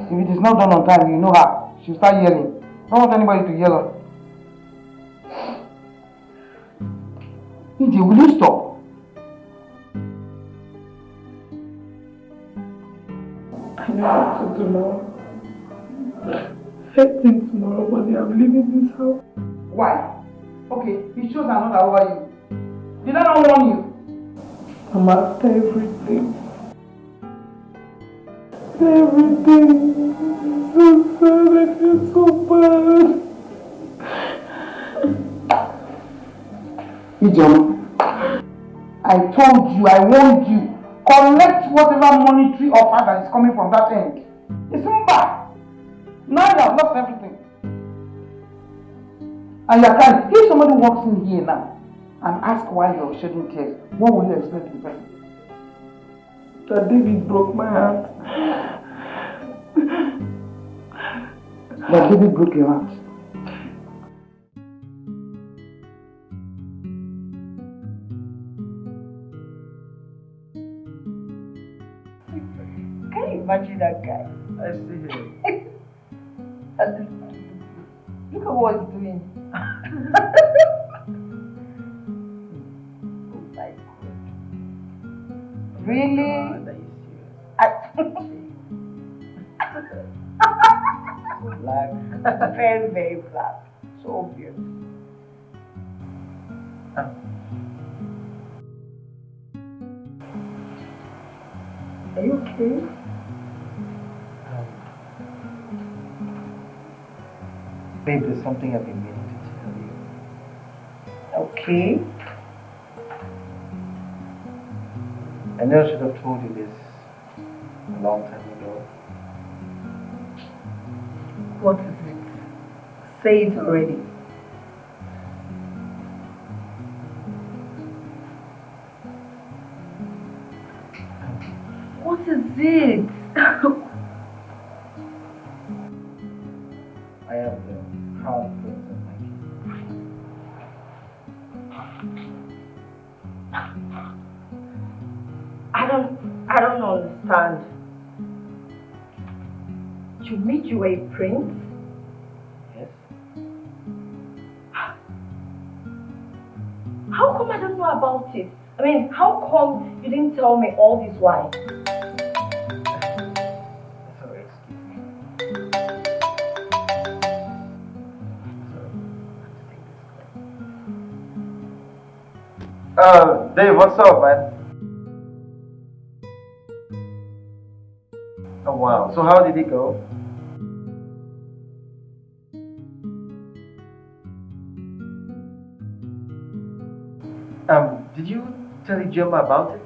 If it is not done on time, you know her. She'll start yelling. Don't want anybody to yell her. EJ, will you stop? I know what to do now. First thing tomorrow morning, I'm leaving this house. Why? Okay, it shows I'm not over you. Did I not warn you? I'm after everything. Everything. So sad, I feel so bad. Ijoma, I told you, I warned you. Collect whatever monetary offer that is coming from that end. It's not bad. Now you have lost everything. And you can't. If somebody walks in here now and asks why you're shedding tears, what will you explain to the person? That David broke my heart. That David broke your heart. Can you imagine that guy? I see him. Look at what he's doing. Oh my God. Really? Black. Very, very black. So obvious. Are you okay? Babe, there's something I've been meaning to tell you. Okay. I know I should have told you this a long time ago. What is it? Say it already. What is it? I am the proud prince of my kingdom. I don't understand. You mean you were a prince? Yes? How come I don't know about it? I mean, how come you didn't tell me all this while? Sorry, excuse me. Sorry. Dave, what's up, man? Oh wow, so how did it go? Did you tell Ijoma about it?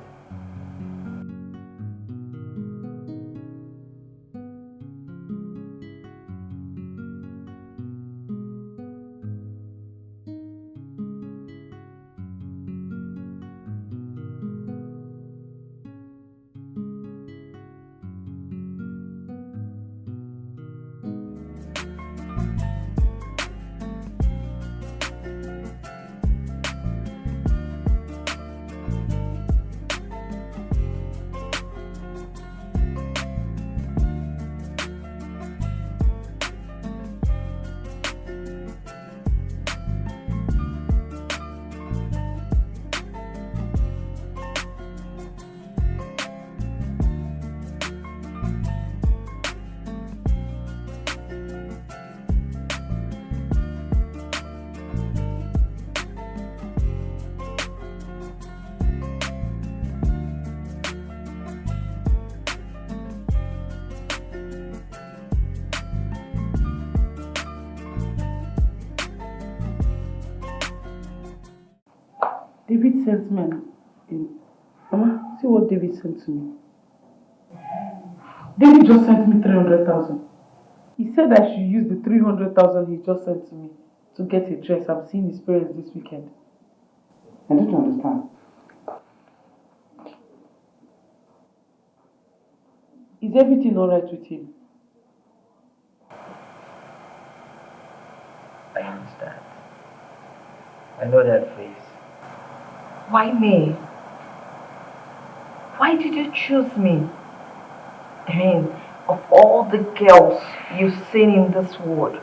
David sent me in. Mama, see what David sent to me. David just sent me 300,000. He said I should use the 300,000 he just sent to me to get a dress. I'm seeing his parents this weekend. I don't understand. Is everything alright with him? I understand. I know that face. Why me? Why did you choose me? I mean, of all the girls you've seen in this world,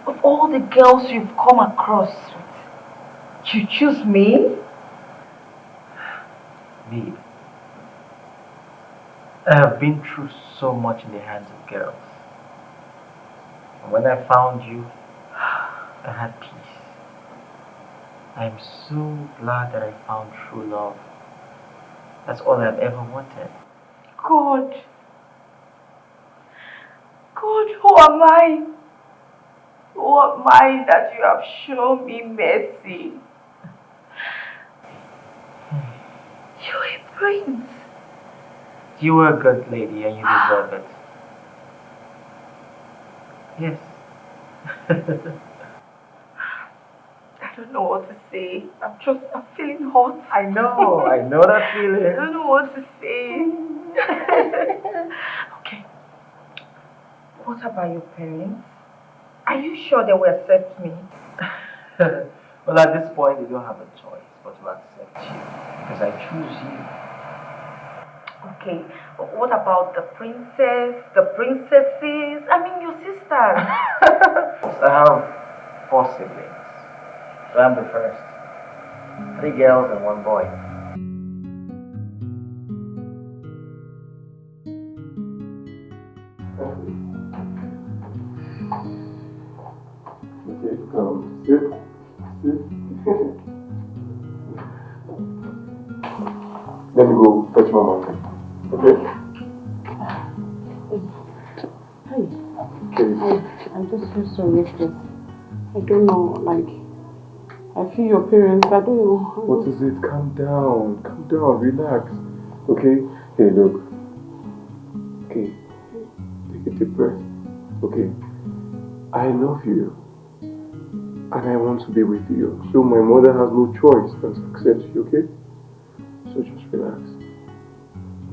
of all the girls you've come across with, you choose me? Babe, I have been through so much in the hands of girls. And when I found you, I had peace. I am so glad that I found true love. That's all I've ever wanted. God. God, who am I? Who am I that you have shown me mercy? You're a prince. You were a good lady and you deserve it. Yes. I don't know what to say. I'm feeling hot. I know that feeling. I don't know what to say. Okay. What about your parents? Are you sure they will accept me? Well, at this point, they don't have a choice but to accept you because I choose you. Okay. What about the princess, the princesses? I mean, your sisters. I have 4 siblings. So I'm the first. 3 girls and 1 boy. Okay, sit. Let me go fetch my mom. Okay? Hi. Okay. I just feel so restless. I don't know, like, I feel your parents, I don't know. What is it? Calm down, relax. Okay? Hey, look. Okay. Take a deep breath. Okay. I love you. And I want to be with you. So my mother has no choice but to accept you, okay? So just relax. I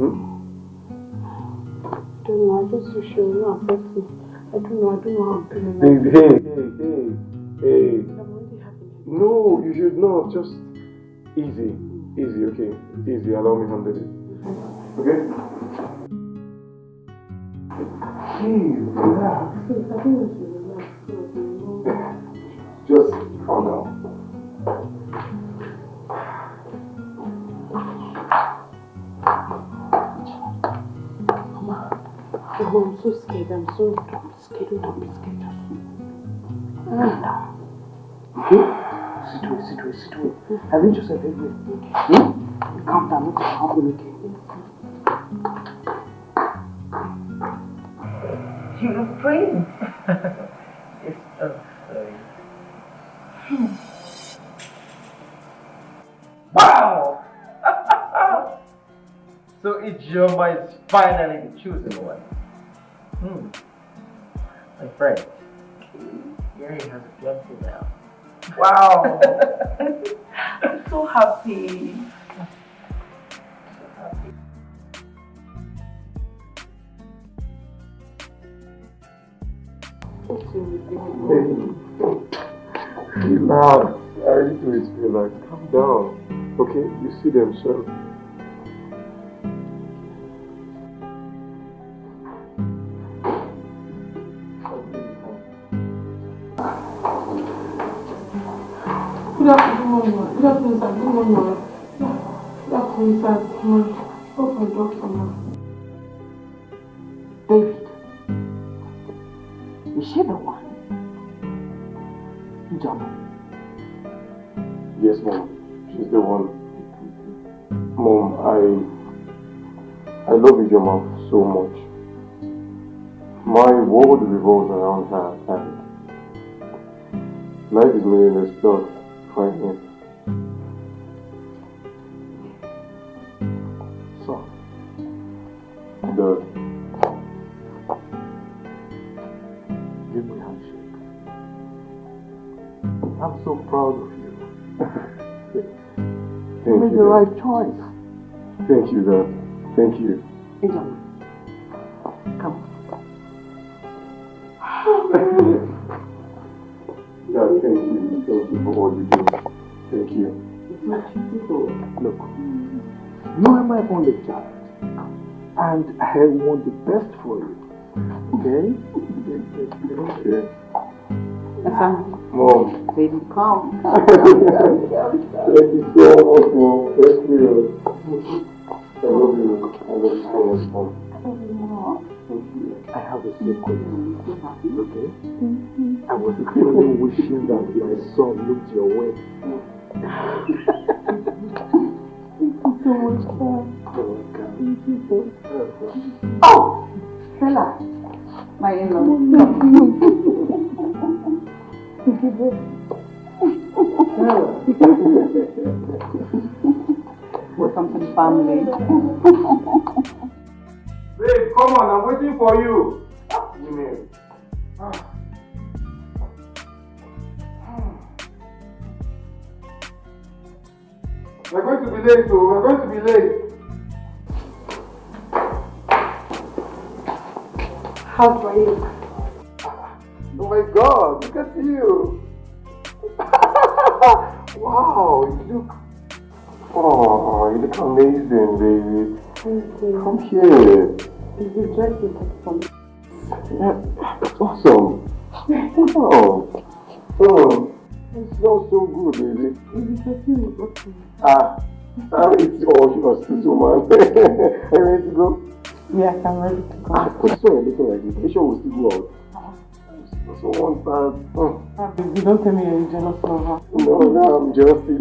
don't know, I just feel she will not accept me. I don't know how I'm feeling. Hey. I'm already having it. No, you should not. Just easy, okay? Easy, allow me to handle it. Okay? Hey, relax. I think I should relax so I can know. Just calm down. Mama, oh, I'm so scared. Don't be scared. Calm down. Okay? Sit well. Arrange yourself very well. Calm down, look at how okay? You're a prince. It's so sorry. Wow! So Ijoma is finally the chosen one. My friend, Gary has a fiance now. Wow. I'm so happy. Relax. I already do it. Relax. Calm down. Okay? You see them soon. Good afternoon, sir. Good morning. Good afternoon, sir. Hope my doctor now. David, is she the one? John. Yes, Mom. She's the one. Mom, I love Ijoma so much. My world revolves around her and life is meaningless without her here. I'm so proud of you. You made the right choice. Thank you, Dad. Thank you. Angel, come. Dad, thank you. Thank you for all you do. Thank you. It's not cheating. Look, you are my only child. And I want the best for you. Okay? Okay. Mom. Baby, come. Thank you so much, Mom. Thank you. I love you. I love you so much, Mom. Thank you. I have a secret. Okay? I was really wishing that my son looked your way. Thank you so much, Dad. You're welcome. Thank you so much. Oh! Stella, my in-law. Welcome to the family. Babe, come on, I'm waiting for you. Email. We're going to be late, so we're going to be late. How do I look? Oh my God, look at you. Wow, you look... Oh, you look amazing, baby. Thank you. Come here. Is the dress you got from me? Yeah, that's awesome. Oh, it smells so good, baby. Is the perfume you got from me? It's all yours, this woman. Are you ready to go? Yes, I'm ready to go. What's so looking like this? Make sure we'll still go out. So one time. Baby, don't tell me you're jealous of her. No, I'm just, Give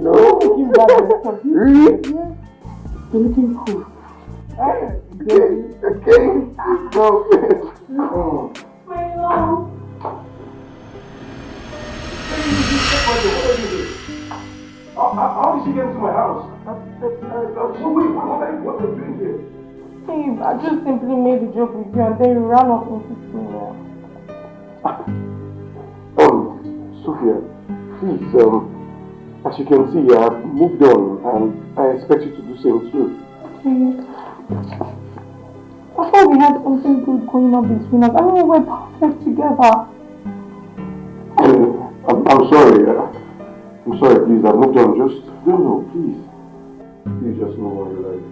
that yourself. Really? Yeah. You're looking cool. Okay. Go. My love. How did she get into my house? Wait, what are you doing here? Babe, I just simply made a joke with you and then you ran off into somewhere. Sophia, please, as you can see, I've moved on and I expect you to do the same too. Okay. I thought we had something good going on between us. I know we're perfect together. I'm sorry. I'm sorry, please. I've moved on. Just, no, please. Please just move on your life.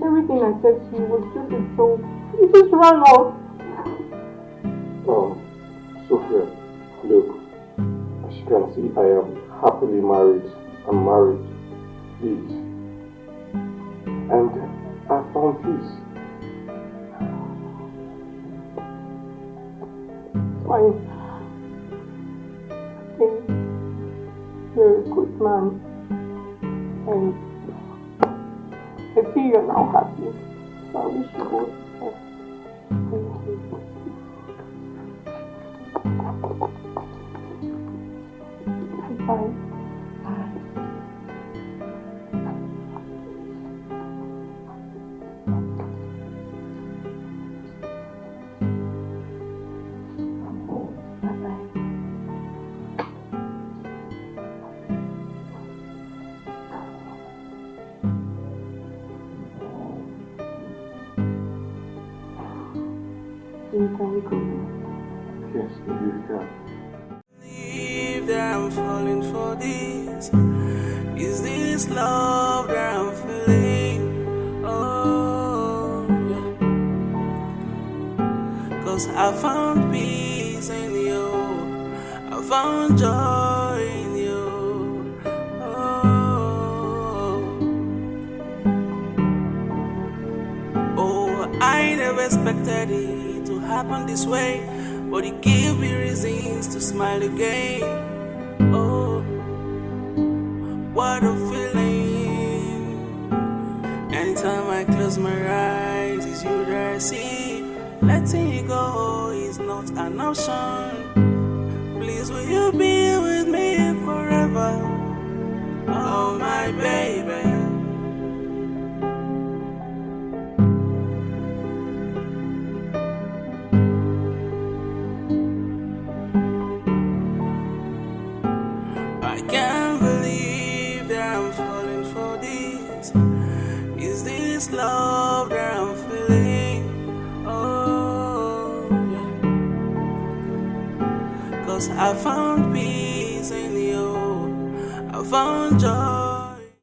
Everything I said to you was just a joke. You just ran off. Sophia, look, as you can see, I am happily married. I'm married. Please. And I found peace. Fine. Okay. You're a good man. And I see you're now happy. So I wish you both the best. Thank you. Bye. Can we go now? Yes, baby, you can. Believe that I'm falling for this. Is this love that I'm feeling? Oh, yeah. 'Cause I found peace in you. I found joy in you. Oh, I never expected it to happen this way, but it gave me reasons to smile again. Oh, what a feeling. Anytime I close my eyes, it's you that I see. Letting you go is not an option. Please, will you be with me forever? Oh, my baby. I can't believe that I'm falling for this. Is this love that I'm feeling? Oh, yeah. 'Cause I found peace in you. I found joy